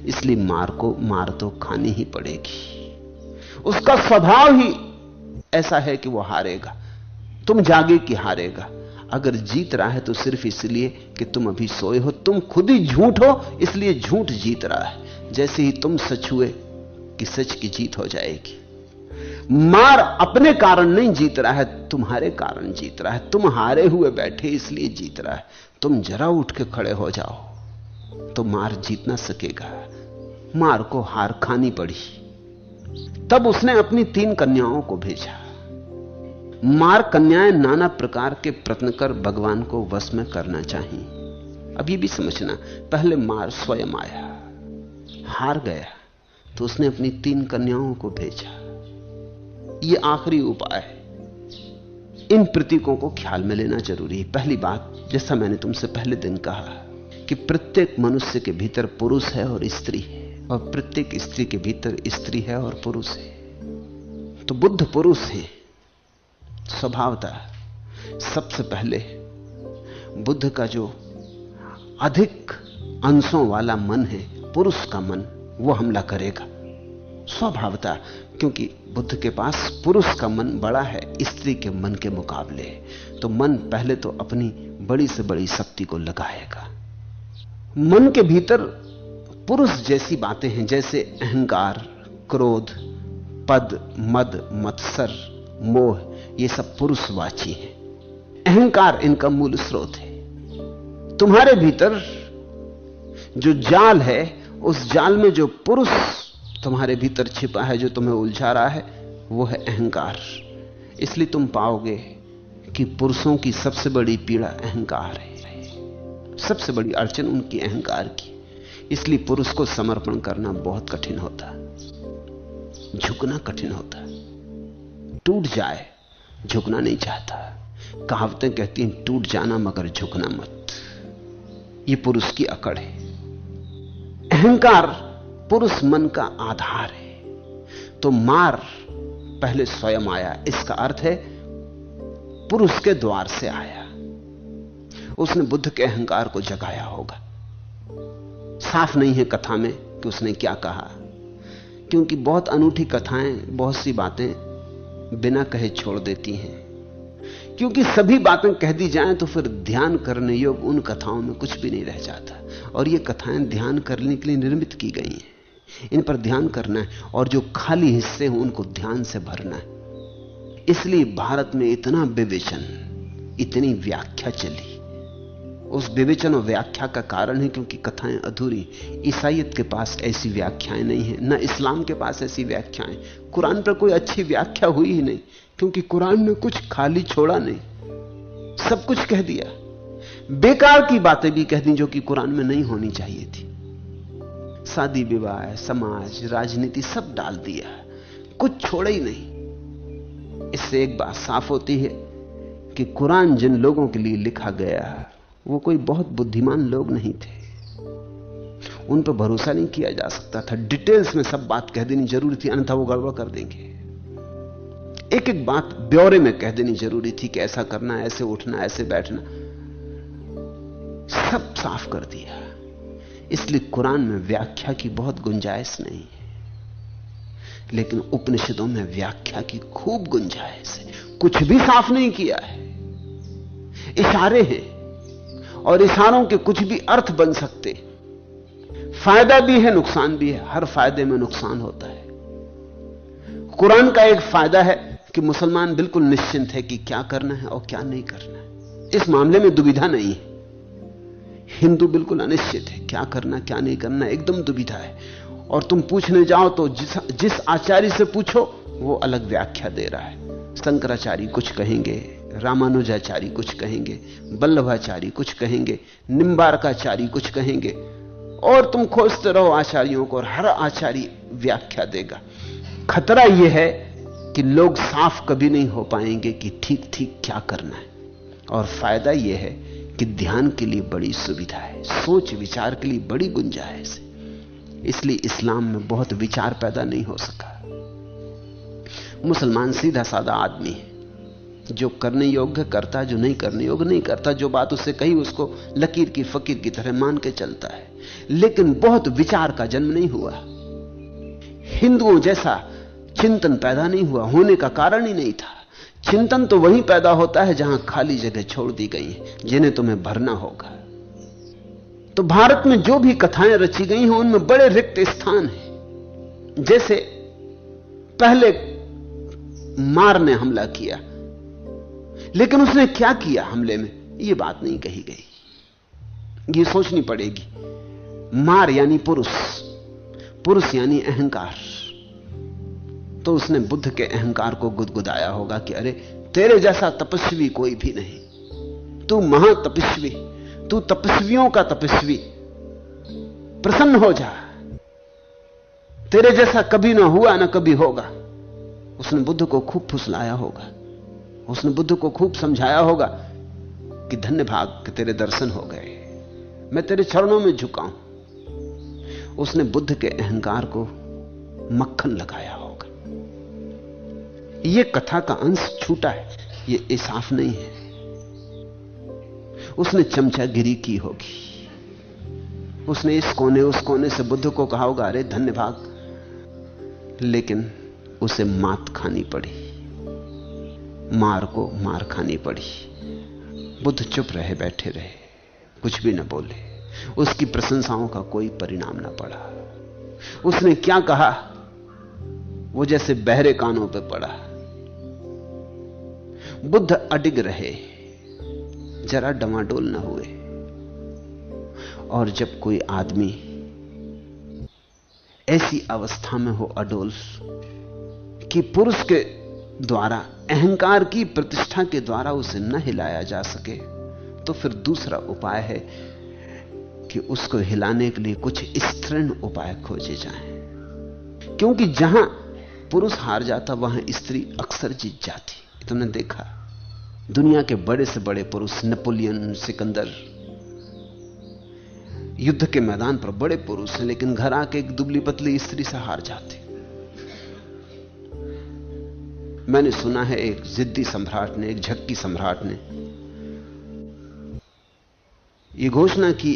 इसलिए मार को मार तो खानी ही पड़ेगी। उसका स्वभाव ही ऐसा है कि वो हारेगा। तुम जागे कि हारेगा। अगर जीत रहा है तो सिर्फ इसलिए कि तुम अभी सोए हो। तुम खुद ही झूठ हो, इसलिए झूठ जीत रहा है। जैसे ही तुम सच हुए कि सच की जीत हो जाएगी। मार अपने कारण नहीं जीत रहा है, तुम्हारे कारण जीत रहा है। तुम हारे हुए बैठे इसलिए जीत रहा है। तुम जरा उठ के खड़े हो जाओ तो मार जीत ना सकेगा। मार को हार खानी पड़ी। तब उसने अपनी 3 कन्याओं को भेजा। मार कन्याएं नाना प्रकार के प्रश्न कर भगवान को वश में करना चाहिए। अब ये भी समझना, पहले मार स्वयं आया, हार गया तो उसने अपनी 3 कन्याओं को भेजा। ये आखिरी उपाय है। इन प्रतीकों को ख्याल में लेना जरूरी है। पहली बात, जैसा मैंने तुमसे पहले दिन कहा कि प्रत्येक मनुष्य के भीतर पुरुष है और स्त्री है, और प्रत्येक स्त्री के भीतर स्त्री है और पुरुष है। तो बुद्ध पुरुष है स्वभावतः। सबसे पहले बुद्ध का जो अधिक अंशों वाला मन है, पुरुष का मन, वो हमला करेगा स्वभावतः, क्योंकि बुद्ध के पास पुरुष का मन बड़ा है स्त्री के मन के मुकाबले। तो मन पहले तो अपनी बड़ी से बड़ी शक्ति को लगाएगा। मन के भीतर पुरुष जैसी बातें हैं, जैसे अहंकार, क्रोध, पद, मद, मत्सर, मोह, ये सब पुरुषवाची हैं। अहंकार इनका मूल स्रोत है। तुम्हारे भीतर जो जाल है, उस जाल में जो पुरुष तुम्हारे भीतर छिपा है, जो तुम्हें उलझा रहा है, वो है अहंकार। इसलिए तुम पाओगे कि पुरुषों की सबसे बड़ी पीड़ा अहंकार है। सबसे बड़ी अड़चन उनकी अहंकार की। इसलिए पुरुष को समर्पण करना बहुत कठिन होता, झुकना कठिन होता। टूट जाए, झुकना नहीं चाहता। कहावतें कहती हैं टूट जाना मगर झुकना मत। ये पुरुष की अकड़ है। अहंकार पुरुष मन का आधार है। तो मार पहले स्वयं आया, इसका अर्थ है पुरुष के द्वार से आया। उसने बुद्ध के अहंकार को जगाया होगा। साफ नहीं है कथा में कि उसने क्या कहा, क्योंकि बहुत अनूठी कथाएं बहुत सी बातें बिना कहे छोड़ देती हैं। क्योंकि सभी बातें कह दी जाएं तो फिर ध्यान करने योग्य उन कथाओं में कुछ भी नहीं रह जाता। और ये कथाएं ध्यान करने के लिए निर्मित की गई हैं। इन पर ध्यान करना है और जो खाली हिस्से हैं उनको ध्यान से भरना है। इसलिए भारत में इतना विवेचन, इतनी व्याख्या चली। उस विवेचन और व्याख्या का कारण है क्योंकि कथाएं अधूरी। ईसाईयत के पास ऐसी व्याख्याएं नहीं है, न इस्लाम के पास ऐसी व्याख्याएं। कुरान पर कोई अच्छी व्याख्या हुई ही नहीं, क्योंकि कुरान ने कुछ खाली छोड़ा नहीं, सब कुछ कह दिया। बेकार की बातें भी कह दी जो कि कुरान में नहीं होनी चाहिए थी। शादी विवाह, समाज, राजनीति सब डाल दिया, कुछ छोड़ा ही नहीं। इससे एक बात साफ होती है कि कुरान जिन लोगों के लिए लिखा गया वो कोई बहुत बुद्धिमान लोग नहीं थे। उन पर भरोसा नहीं किया जा सकता था। डिटेल्स में सब बात कह देनी जरूरी थी, अन्यथा वो गड़बड़ कर देंगे। एक एक बात ब्यौरे में कह देनी जरूरी थी कि ऐसा करना, ऐसे उठना, ऐसे बैठना, सब साफ कर दिया। इसलिए कुरान में व्याख्या की बहुत गुंजाइश नहीं है, लेकिन उपनिषदों में व्याख्या की खूब गुंजाइश है। कुछ भी साफ नहीं किया है, इशारे हैं, और इशारों के कुछ भी अर्थ बन सकते। फायदा भी है, नुकसान भी है। हर फायदे में नुकसान होता है। कुरान का एक फायदा है कि मुसलमान बिल्कुल निश्चिंत है कि क्या करना है और क्या नहीं करना है। इस मामले में दुविधा नहीं है। हिंदू बिल्कुल अनिश्चित है, क्या करना क्या नहीं करना, एकदम दुविधा है। और तुम पूछने जाओ तो जिस आचार्य से पूछो वो अलग व्याख्या दे रहा है। शंकराचार्य कुछ कहेंगे, रामानुजाचार्य कुछ कहेंगे, वल्लभाचार्य कुछ कहेंगे, निम्बारकाचार्य कुछ कहेंगे, और तुम खोजते रहो आचार्यों को, और हर आचार्य व्याख्या देगा। खतरा यह है कि लोग साफ कभी नहीं हो पाएंगे कि ठीक ठीक क्या करना है। और फायदा यह है कि ध्यान के लिए बड़ी सुविधा है, सोच विचार के लिए बड़ी गुंजाइश है। इसलिए इस्लाम में बहुत विचार पैदा नहीं हो सका। मुसलमान सीधा साधा आदमी है, जो करने योग्य करता है, जो नहीं करने योग्य नहीं करता। जो बात उससे कही उसको लकीर की फकीर की तरह मान के चलता है, लेकिन बहुत विचार का जन्म नहीं हुआ। हिंदुओं जैसा चिंतन पैदा नहीं हुआ, होने का कारण ही नहीं था। चिंतन तो वहीं पैदा होता है जहां खाली जगह छोड़ दी गई है, जिन्हें तुम्हें भरना होगा। तो भारत में जो भी कथाएं रची गई हैं उनमें बड़े रिक्त स्थान हैं जैसे पहले मार ने हमला किया, लेकिन उसने क्या किया हमले में, यह बात नहीं कही गई। यह सोचनी पड़ेगी। मार यानी पुरुष, पुरुष यानी अहंकार। तो उसने बुद्ध के अहंकार को गुदगुदाया होगा कि अरे तेरे जैसा तपस्वी कोई भी नहीं, तू महातपस्वी, तू तपस्वियों का तपस्वी, प्रसन्न हो जा, तेरे जैसा कभी ना हुआ ना कभी होगा। उसने बुद्ध को खूब फुसलाया होगा, उसने बुद्ध को खूब समझाया होगा कि धन्य भाग कि तेरे दर्शन हो गए, मैं तेरे चरणों में झुकाऊं। उसने बुद्ध के अहंकार को मक्खन लगाया होगा। यह कथा का अंश छूटा है, यह इंसाफ नहीं है। उसने चमचागिरी की होगी, उसने इस कोने उस कोने से बुद्ध को कहा होगा अरे धन्य भाग, लेकिन उसे मात खानी पड़ी, मार को मार खानी पड़ी। बुद्ध चुप रहे, बैठे रहे, कुछ भी न बोले। उसकी प्रशंसाओं का कोई परिणाम न पड़ा। उसने क्या कहा वो जैसे बहरे कानों पे पड़ा। बुद्ध अडिग रहे, जरा डमाडोल न हुए। और जब कोई आदमी ऐसी अवस्था में हो अडोल कि पुरुष के द्वारा, अहंकार की प्रतिष्ठा के द्वारा उसे न हिलाया जा सके, तो फिर दूसरा उपाय है कि उसको हिलाने के लिए कुछ स्त्रीण उपाय खोजे जाएं। क्योंकि जहां पुरुष हार जाता वहां स्त्री अक्सर जीत जाती। तुमने देखा दुनिया के बड़े से बड़े पुरुष, नेपोलियन, सिकंदर, युद्ध के मैदान पर बड़े पुरुष हैं, लेकिन घर आके एक दुबली पतली स्त्री से हार जाते। मैंने सुना है एक जिद्दी सम्राट ने, एक झक्की सम्राट ने यह घोषणा की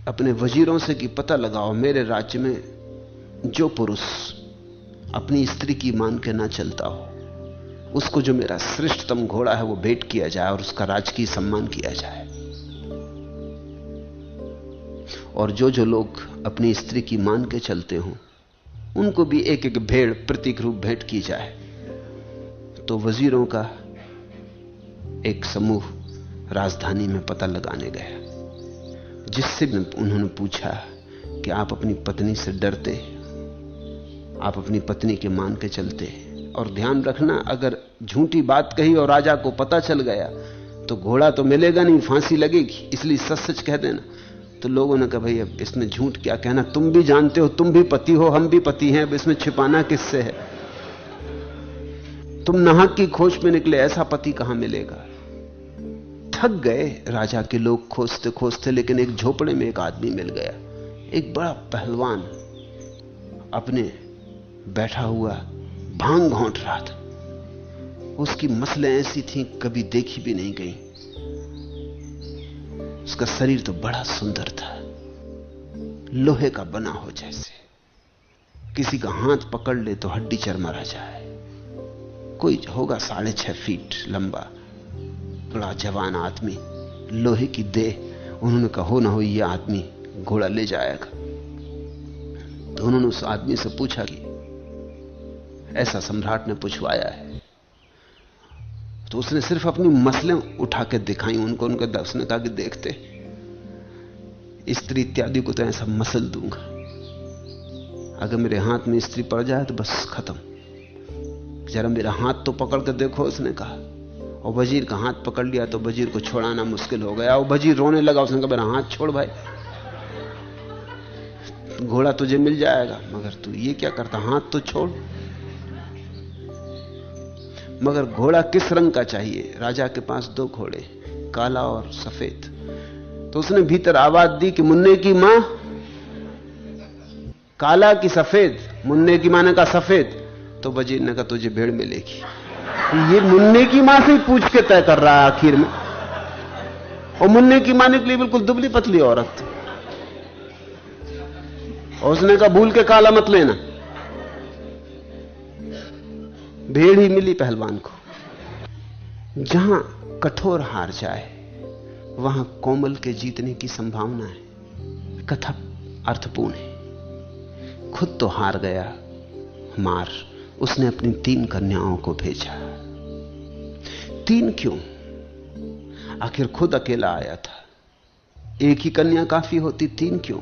अपने वजीरों से कि पता लगाओ मेरे राज्य में जो पुरुष अपनी स्त्री की मान के ना चलता हो, उसको जो मेरा श्रेष्ठतम घोड़ा है वो भेंट किया जाए और उसका राजकीय सम्मान किया जाए। और जो जो लोग अपनी स्त्री की मान के चलते हों उनको भी एक एक भेड़ प्रतीक रूप भेंट की जाए। तो वजीरों का एक समूह राजधानी में पता लगाने गया, जिससे उन्होंने पूछा कि आप अपनी पत्नी से डरते, आप अपनी पत्नी के मान के चलते, और ध्यान रखना अगर झूठी बात कही और राजा को पता चल गया तो घोड़ा तो मिलेगा नहीं, फांसी लगेगी, इसलिए सच सच कह देना। तो लोगों ने कहा भाई अब इसमें झूठ क्या कहना, तुम भी जानते हो, तुम भी पति हो, हम भी पति हैं, अब इसमें छिपाना किससे है। तुम नाहक की खोज में निकले, ऐसा पति कहां मिलेगा। थक गए राजा के लोग खोजते खोजते, लेकिन एक झोपड़े में एक आदमी मिल गया, एक बड़ा पहलवान अपने बैठा हुआ भांग घोंट रहा था। उसकी मसलें ऐसी थीं कभी देखी भी नहीं गई। उसका शरीर तो बड़ा सुंदर था, लोहे का बना हो जैसे, किसी का हाथ पकड़ ले तो हड्डी चरमरा जाए। कोई होगा 6.5 फीट लंबा, बड़ा जवान आदमी, लोहे की देह। उन्होंने कहा हो ना हो ये आदमी घोड़ा ले जाएगा। तो उन्होंने उस आदमी से पूछा कि ऐसा सम्राट ने पूछवाया है। तो उसने सिर्फ अपनी मसलें उठा के दिखाई उनको। उसने कहा कि देखते स्त्री इत्यादि को तो ऐसा मसल दूंगा, अगर मेरे हाथ में स्त्री पड़ जाए तो बस खत्म। जरा मेरा हाथ तो पकड़ कर देखो, उसने कहा। और वजीर का हाथ पकड़ लिया तो वजीर को छोड़ाना मुश्किल हो गया। और वजीर रोने लगा। उसने कहा मेरा हाथ छोड़ भाई, घोड़ा तुझे मिल जाएगा, मगर तू ये क्या करता, हाथ तो छोड़। मगर घोड़ा किस रंग का चाहिए? राजा के पास 2 घोड़े, काला और सफेद। तो उसने भीतर आवाज दी कि मुन्ने की मां काला की सफेद? मुन्ने की मां ने कहा सफेद। तो वजीर ने कहा तुझे भेड़ मिलेगी। ये मुन्ने की मां से ही पूछ के तय कर रहा है आखिर में। और मुन्ने की मां निकली बिल्कुल दुबली पतली औरत। और उसने कहा भूल के काला मत लेना। भेड़ ही मिली पहलवान को। जहां कठोर हार जाए वहां कोमल के जीतने की संभावना है। कथा अर्थपूर्ण है। खुद तो हार गया, मार, उसने अपनी 3 कन्याओं को भेजा। 3 क्यों? आखिर खुद अकेला आया था, एक ही कन्या काफी होती, 3 क्यों?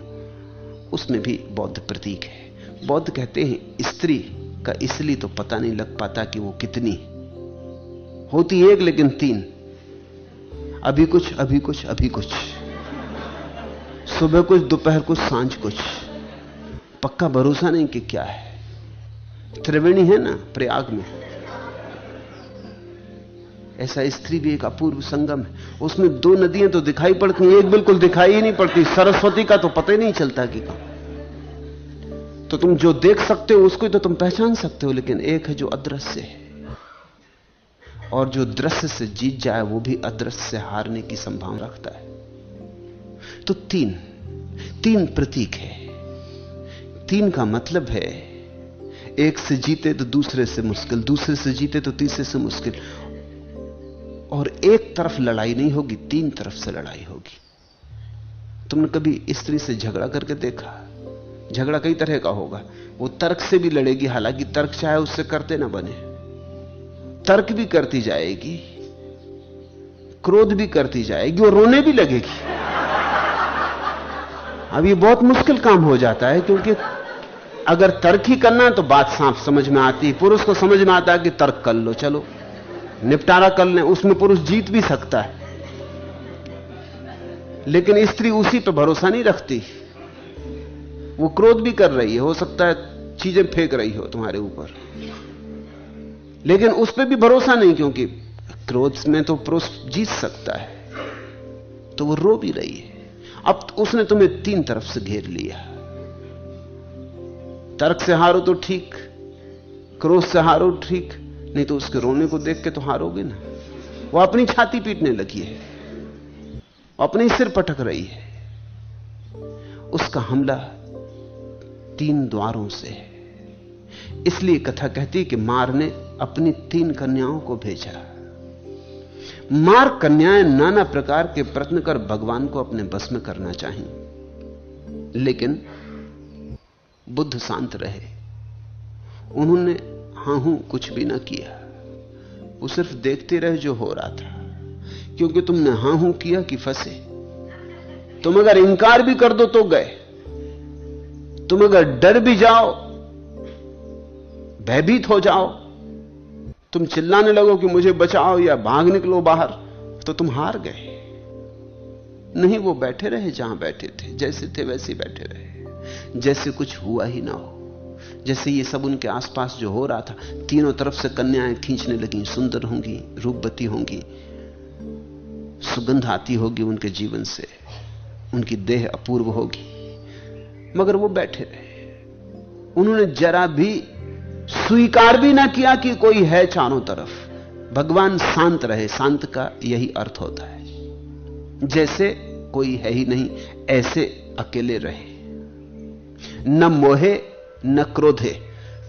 उसमें भी बौद्ध प्रतीक है। बौद्ध कहते हैं स्त्री का इसलिए तो पता नहीं लग पाता कि वो कितनी होती, एक लेकिन 3, अभी कुछ अभी कुछ अभी कुछ, सुबह कुछ दोपहर कुछ सांझ कुछ, पक्का भरोसा नहीं कि क्या है। त्रिवेणी है ना प्रयाग में, ऐसा स्त्री भी एक अपूर्व संगम है। उसमें 2 नदियां तो दिखाई पड़ती हैं, एक बिल्कुल दिखाई ही नहीं पड़ती, सरस्वती का तो पता ही नहीं चलता कि कहां। तो तुम जो देख सकते हो उसको तो तुम पहचान सकते हो, लेकिन एक है जो अदृश्य है, और जो दृश्य से जीत जाए वो भी अदृश्य से हारने की संभावना रखता है। तो 3 प्रतीक है। 3 का मतलब है एक से जीते तो दूसरे से मुश्किल, दूसरे से जीते तो तीसरे से मुश्किल, और एक तरफ लड़ाई नहीं होगी, 3 तरफ से लड़ाई होगी। तुमने कभी स्त्री से झगड़ा करके देखा? झगड़ा कई तरह का होगा। वो तर्क से भी लड़ेगी, हालांकि तर्क चाहे उससे करते ना बने, तर्क भी करती जाएगी, क्रोध भी करती जाएगी और रोने भी लगेगी। अब ये बहुत मुश्किल काम हो जाता है, क्योंकि अगर तर्क ही करना है तो बात साफ समझ में आती है। पुरुष को समझ में आता है कि तर्क कर लो, चलो निपटारा कर लें, उसमें पुरुष जीत भी सकता है। लेकिन स्त्री उसी पर भरोसा नहीं रखती, वो क्रोध भी कर रही है, हो सकता है चीजें फेंक रही हो तुम्हारे ऊपर, लेकिन उस पर भी भरोसा नहीं, क्योंकि क्रोध में तो पुरुष जीत सकता है, तो वो रो भी रही है। अब उसने तुम्हें 3 तरफ से घेर लिया। तर्क से हारो तो ठीक, क्रोध से हारो ठीक, नहीं तो उसके रोने को देख के तो हारोगे ना। वो अपनी छाती पीटने लगी है, अपने सिर पटक रही है। उसका हमला 3 द्वारों से है। इसलिए कथा कहती है कि मार ने अपनी 3 कन्याओं को भेजा। मार कन्याएं नाना प्रकार के प्रयत्न कर भगवान को अपने बस में करना चाहिए, लेकिन बुद्ध शांत रहे। उन्होंने हां हूं कुछ भी ना किया, वो सिर्फ देखते रहे जो हो रहा था। क्योंकि तुमने हां हूं किया कि फंसे। तुम अगर इंकार भी कर दो तो गए, तुम अगर डर भी जाओ, भयभीत हो जाओ, तुम चिल्लाने लगो कि मुझे बचाओ या भाग निकलो बाहर, तो तुम हार गए। नहीं, वो बैठे रहे जहां बैठे थे, जैसे थे वैसे ही बैठे रहे, जैसे कुछ हुआ ही ना हो। जैसे ये सब उनके आसपास जो हो रहा था, तीनों तरफ से कन्याएं खींचने लगी, सुंदर होंगी, रूपवती होंगी, सुगंध आती होगी उनके जीवन से, उनकी देह अपूर्व होगी, मगर वो बैठे रहे। उन्होंने जरा भी स्वीकार भी ना किया कि कोई है चारों तरफ। भगवान शांत रहे, शांत का यही अर्थ होता है, जैसे कोई है ही नहीं, ऐसे अकेले रहे। न मोहे न क्रोधे,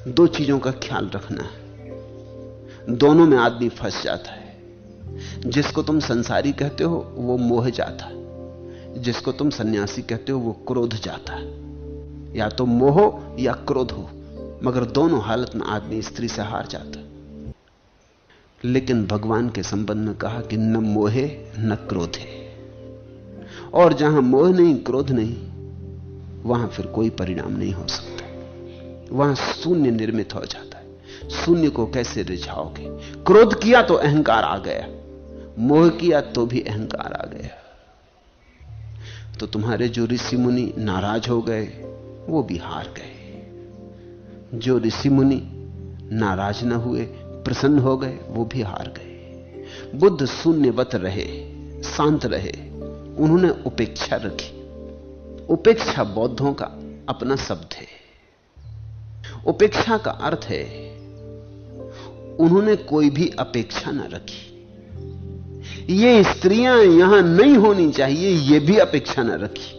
2 चीजों का ख्याल रखना है। दोनों में आदमी फंस जाता है। जिसको तुम संसारी कहते हो वो मोह जाता, जिसको तुम सन्यासी कहते हो वो क्रोध जाता। या तो मोह या क्रोध हो, मगर दोनों हालत में आदमी स्त्री से हार जाता। लेकिन भगवान के संबंध में कहा कि न मोहे न क्रोधे, और जहां मोह नहीं, क्रोध नहीं, वहां फिर कोई परिणाम नहीं हो सकता। वहां शून्य निर्मित हो जाता है। शून्य को कैसे रिझाओगे? क्रोध किया तो अहंकार आ गया, मोह किया तो भी अहंकार आ गया। तो तुम्हारे जो ऋषि मुनि नाराज हो गए वो भी हार गए। जो ऋषि मुनि नाराज न हुए, प्रसन्न हो गए, वो भी हार गए। बुद्ध शून्यवत रहे, शांत रहे, उन्होंने उपेक्षा रखी। उपेक्षा बौद्धों का अपना शब्द है। उपेक्षा का अर्थ है उन्होंने कोई भी अपेक्षा न रखी। ये स्त्रियां यहां नहीं होनी चाहिए, ये भी अपेक्षा न रखी।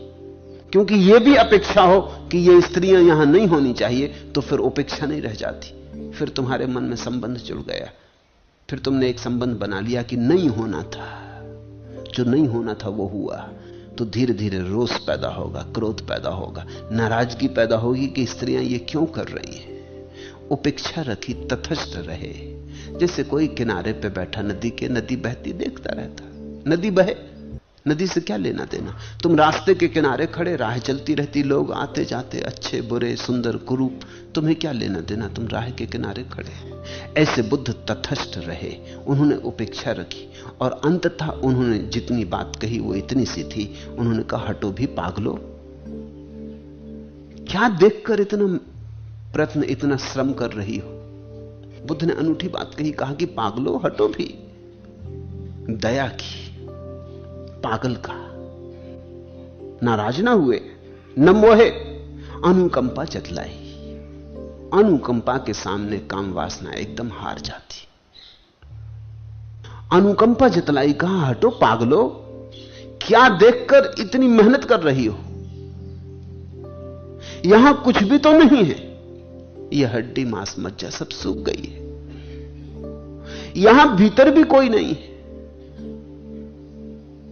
क्योंकि ये भी अपेक्षा हो कि ये स्त्रियां यहां नहीं होनी चाहिए, तो फिर उपेक्षा नहीं रह जाती। फिर तुम्हारे मन में संबंध जुड़ गया, फिर तुमने एक संबंध बना लिया कि नहीं होना था। जो नहीं होना था वो हुआ, तो धीरे धीरे रोष पैदा होगा, क्रोध पैदा होगा, नाराजगी पैदा होगी कि स्त्रियां ये क्यों कर रही हैं। उपेक्षा रखी, तटस्थ रहे। जैसे कोई किनारे पे बैठा नदी के, नदी बहती देखता रहता। नदी बहे, नदी से क्या लेना देना। तुम रास्ते के किनारे खड़े, राह चलती रहती, लोग आते जाते, अच्छे बुरे सुंदर कुरूप, तुम्हें क्या लेना देना, तुम राह के किनारे खड़े। ऐसे बुद्ध तटस्थ रहे, उन्होंने उपेक्षा रखी और अंततः उन्होंने जितनी बात कही वो इतनी सी थी। उन्होंने कहा हटो भी पागलो, क्या देखकर इतना प्रयत्न, इतना श्रम कर रही हो। बुद्ध ने अनूठी बात कही, कहा कि पागलो हटो भी। दया की, पागल का, नाराज ना हुए, न मोहे, अनुकंपा जतलाई। अनुकंपा के सामने काम वासना एकदम हार जाती। अनुकंपा जतलाई, कहा हटो पागलो, क्या देखकर इतनी मेहनत कर रही हो। यहां कुछ भी तो नहीं है, यह हड्डी मांस मज्जा सब सूख गई है। यहां भीतर भी कोई नहीं है।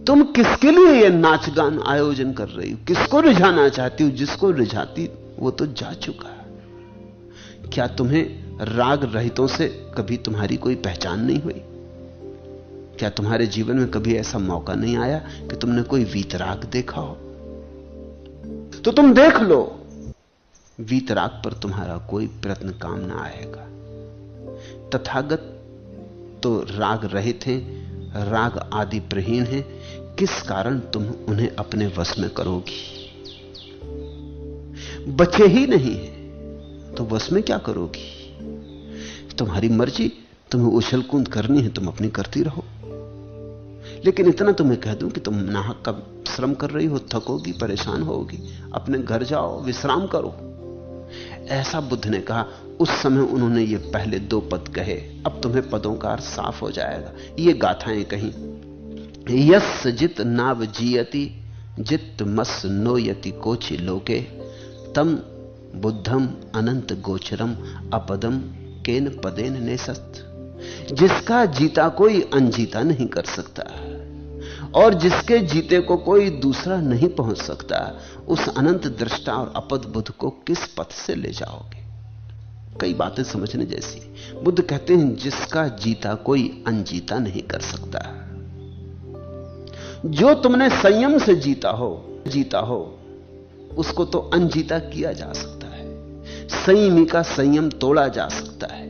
तुम किसके लिए यह नाच गान आयोजन कर रही हो, किसको रिझाना चाहती हो। जिसको रिझाती वो तो जा चुका है। क्या तुम्हें राग रहितों से कभी तुम्हारी कोई पहचान नहीं हुई। क्या तुम्हारे जीवन में कभी ऐसा मौका नहीं आया कि तुमने कोई वीतराग देखा हो। तो तुम देख लो, वीतराग पर तुम्हारा कोई प्रयत्न काम ना आएगा। तथागत तो राग रहित हैं, राग आदि प्रहीण हैं, किस कारण तुम उन्हें अपने वश में करोगी। बचे ही नहीं है तो वश में क्या करोगी। तुम्हारी मर्जी, तुम्हें उछल कूद करनी है, तुम अपनी करती रहो। लेकिन इतना तुम्हें कह दूं कि तुम नाहक का श्रम कर रही हो, थकोगी, परेशान होगी, अपने घर जाओ, विश्राम करो। ऐसा बुद्ध ने कहा। उस समय उन्होंने ये पहले दो पद कहे, अब तुम्हें पदों का अर्थ साफ हो जाएगा। ये गाथाएं कहीं, यस जित नाव जीयति जित मस नोयति कोचि लोके तम बुद्धम अनंत गोचरम अपदम केन पदेन नेसत। जिसका जीता कोई अनजीता नहीं कर सकता और जिसके जीते को कोई दूसरा नहीं पहुंच सकता, उस अनंत दृष्टा और अपद बुद्ध को किस पथ से ले जाओगे। कई बातें समझने जैसी। बुद्ध कहते हैं जिसका जीता कोई अनजीता नहीं कर सकता। जो तुमने संयम से जीता हो उसको तो अनजीता किया जा सकता है। संयमी का संयम तोड़ा जा सकता है,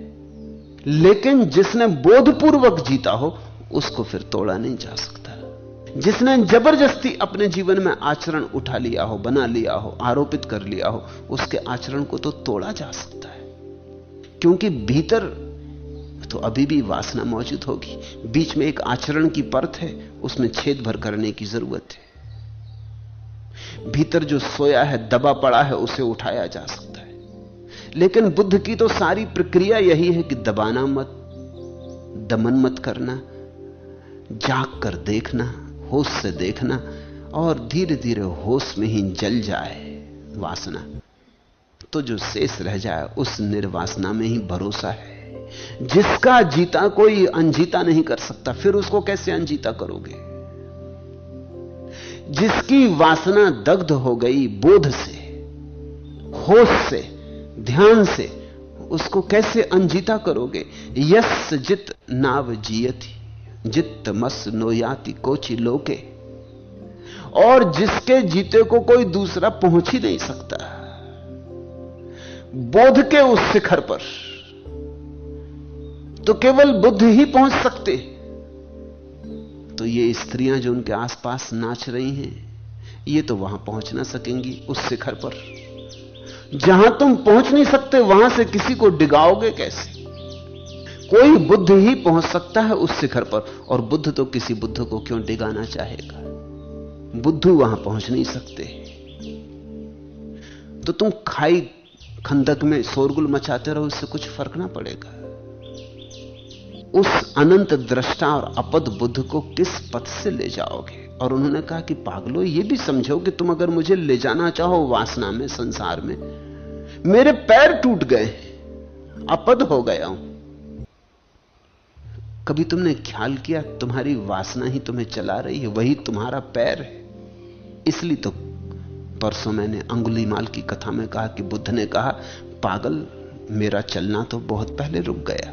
लेकिन जिसने बोधपूर्वक जीता हो उसको फिर तोड़ा नहीं जा सकता। जिसने जबरदस्ती अपने जीवन में आचरण उठा लिया हो, बना लिया हो, आरोपित कर लिया हो, उसके आचरण को तो तोड़ा जा सकता है। क्योंकि भीतर तो अभी भी वासना मौजूद होगी। बीच में एक आचरण की परत है, उसमें छेद भर करने की जरूरत है। भीतर जो सोया है, दबा पड़ा है, उसे उठाया जा सकता है। लेकिन बुद्ध की तो सारी प्रक्रिया यही है कि दबाना मत, दमन मत करना, जाग कर देखना, होश से देखना, और धीरे धीरे होश में ही जल जाए वासना, तो जो शेष रह जाए उस निर्वासना में ही भरोसा है। जिसका जीता कोई अनजीता नहीं कर सकता, फिर उसको कैसे अनजीता करोगे। जिसकी वासना दग्ध हो गई बोध से, होश से, ध्यान से, उसको कैसे अनजीता करोगे। यस जित नाव जियति जित मस नोयाति कोचि लोके। और जिसके जीते को कोई दूसरा पहुंच ही नहीं सकता, बोध के उस शिखर पर तो केवल बुद्ध ही पहुंच सकते। तो ये स्त्रियां जो उनके आसपास नाच रही हैं, ये तो वहां पहुंच ना सकेंगी उस शिखर पर। जहां तुम पहुंच नहीं सकते वहां से किसी को डिगाओगे कैसे। कोई बुद्ध ही पहुंच सकता है उस शिखर पर, और बुद्ध तो किसी बुद्ध को क्यों डिगाना चाहेगा। बुद्ध वहां पहुंच नहीं सकते। तो तुम खाई खंदक में शोरगुल मचाते रहो, इससे कुछ फर्क ना पड़ेगा। उस अनंत दृष्टा और अपद बुद्ध को किस पथ से ले जाओगे। और उन्होंने कहा कि पागलो, ये भी समझो कि तुम अगर मुझे ले जाना चाहो वासना में, संसार में, मेरे पैर टूट गए, अपद हो गया हूं। कभी तुमने ख्याल किया तुम्हारी वासना ही तुम्हें चला रही है, वही तुम्हारा पैर है। इसलिए तो परसों मैंने अंगुलीमाल की कथा में कहा कि बुद्ध ने कहा पागल, मेरा चलना तो बहुत पहले रुक गया,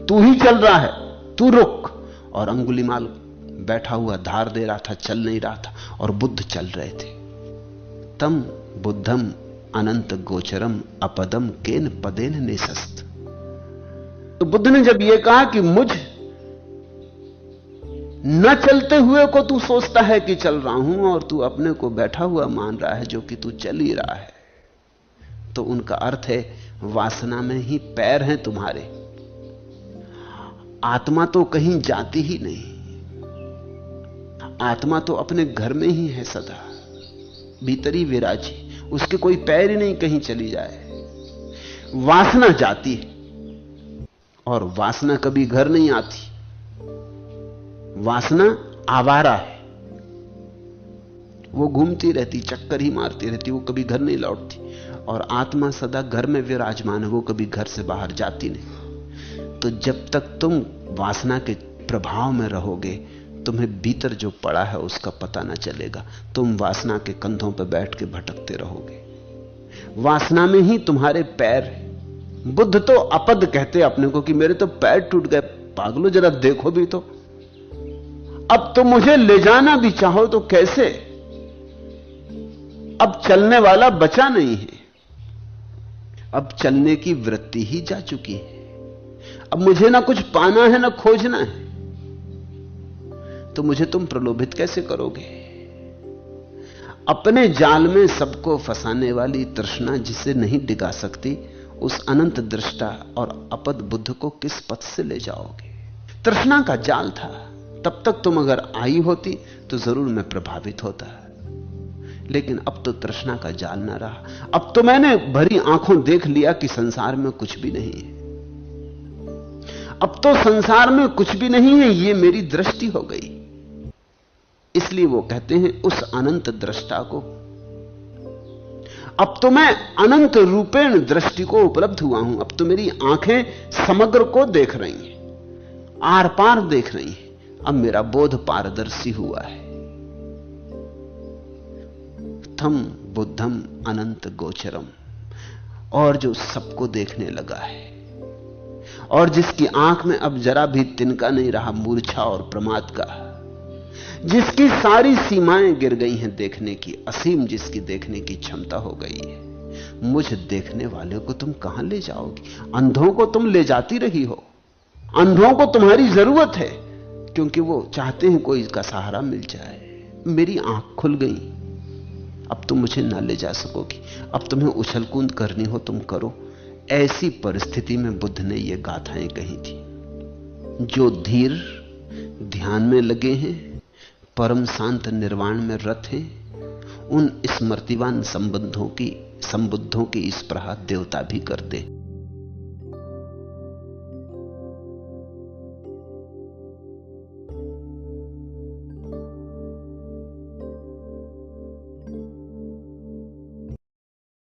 तू ही चल रहा है, तू रुक। और अंगुलीमाल बैठा हुआ धार दे रहा था, चल नहीं रहा था, और बुद्ध चल रहे थे। तम बुद्धम अनंत गोचरम अपदम केन पदेन नेसस्त। तो बुद्ध ने जब यह कहा कि मुझ न चलते हुए को तू सोचता है कि चल रहा हूं और तू अपने को बैठा हुआ मान रहा है जो कि तू चल ही रहा है, तो उनका अर्थ है वासना में ही पैर हैं तुम्हारे, आत्मा तो कहीं जाती ही नहीं। आत्मा तो अपने घर में ही है, सदा भीतर ही विराजी, उसके कोई पैर ही नहीं कहीं चली जाए। वासना जाती है और वासना कभी घर नहीं आती। वासना आवारा है, वो घूमती रहती, चक्कर ही मारती रहती, वो कभी घर नहीं लौटती। और आत्मा सदा घर में विराजमान है, वो कभी घर से बाहर जाती नहीं। तो जब तक तुम वासना के प्रभाव में रहोगे, तुम्हें भीतर जो पड़ा है उसका पता ना चलेगा। तुम वासना के कंधों पर बैठ के भटकते रहोगे। वासना में ही तुम्हारे पैर हैं। बुद्ध तो अपद कहते अपने को कि मेरे तो पैर टूट गए। पागलो, जरा देखो भी तो, अब तो मुझे ले जाना भी चाहो तो कैसे? अब चलने वाला बचा नहीं है, अब चलने की वृत्ति ही जा चुकी है। अब मुझे ना कुछ पाना है ना खोजना है, तो मुझे तुम प्रलोभित कैसे करोगे? अपने जाल में सबको फंसाने वाली तृष्णा जिसे नहीं डिगा सकती, उस अनंत दृष्टा और अपद बुद्ध को किस पथ से ले जाओगे? तृष्णा का जाल था, तब तक तुम अगर आई होती तो जरूर मैं प्रभावित होता, लेकिन अब तो तृष्णा का जाल ना रहा। अब तो मैंने भरी आंखों देख लिया कि संसार में कुछ भी नहीं है। अब तो संसार में कुछ भी नहीं है, यह मेरी दृष्टि हो गई। इसलिए वो कहते हैं उस अनंत दृष्टा को, अब तो मैं अनंत रूपेण दृष्टि को उपलब्ध हुआ हूं। अब तो मेरी आंखें समग्र को देख रही हैं, आर पार देख रही हैं। अब मेरा बोध पारदर्शी हुआ है। थम बुद्धम अनंत गोचरम। और जो सबको देखने लगा है और जिसकी आंख में अब जरा भी तिनका नहीं रहा मूर्छा और प्रमाद का, जिसकी सारी सीमाएं गिर गई हैं देखने की, असीम जिसकी देखने की क्षमता हो गई है, मुझ देखने वाले को तुम कहां ले जाओगी? अंधों को तुम ले जाती रही हो। अंधों को तुम्हारी जरूरत है क्योंकि वो चाहते हैं कोई का सहारा मिल जाए। मेरी आंख खुल गई, अब तुम मुझे ना ले जा सकोगी। अब तुम्हें उछल कूद करनी हो तुम करो। ऐसी परिस्थिति में बुद्ध ने ये गाथाएं कही थी। जो धीर ध्यान में लगे हैं, परम शांत निर्वाण में रत हैं, उन स्मृतिवान संबुद्धों की स्पृहा देवता भी करते।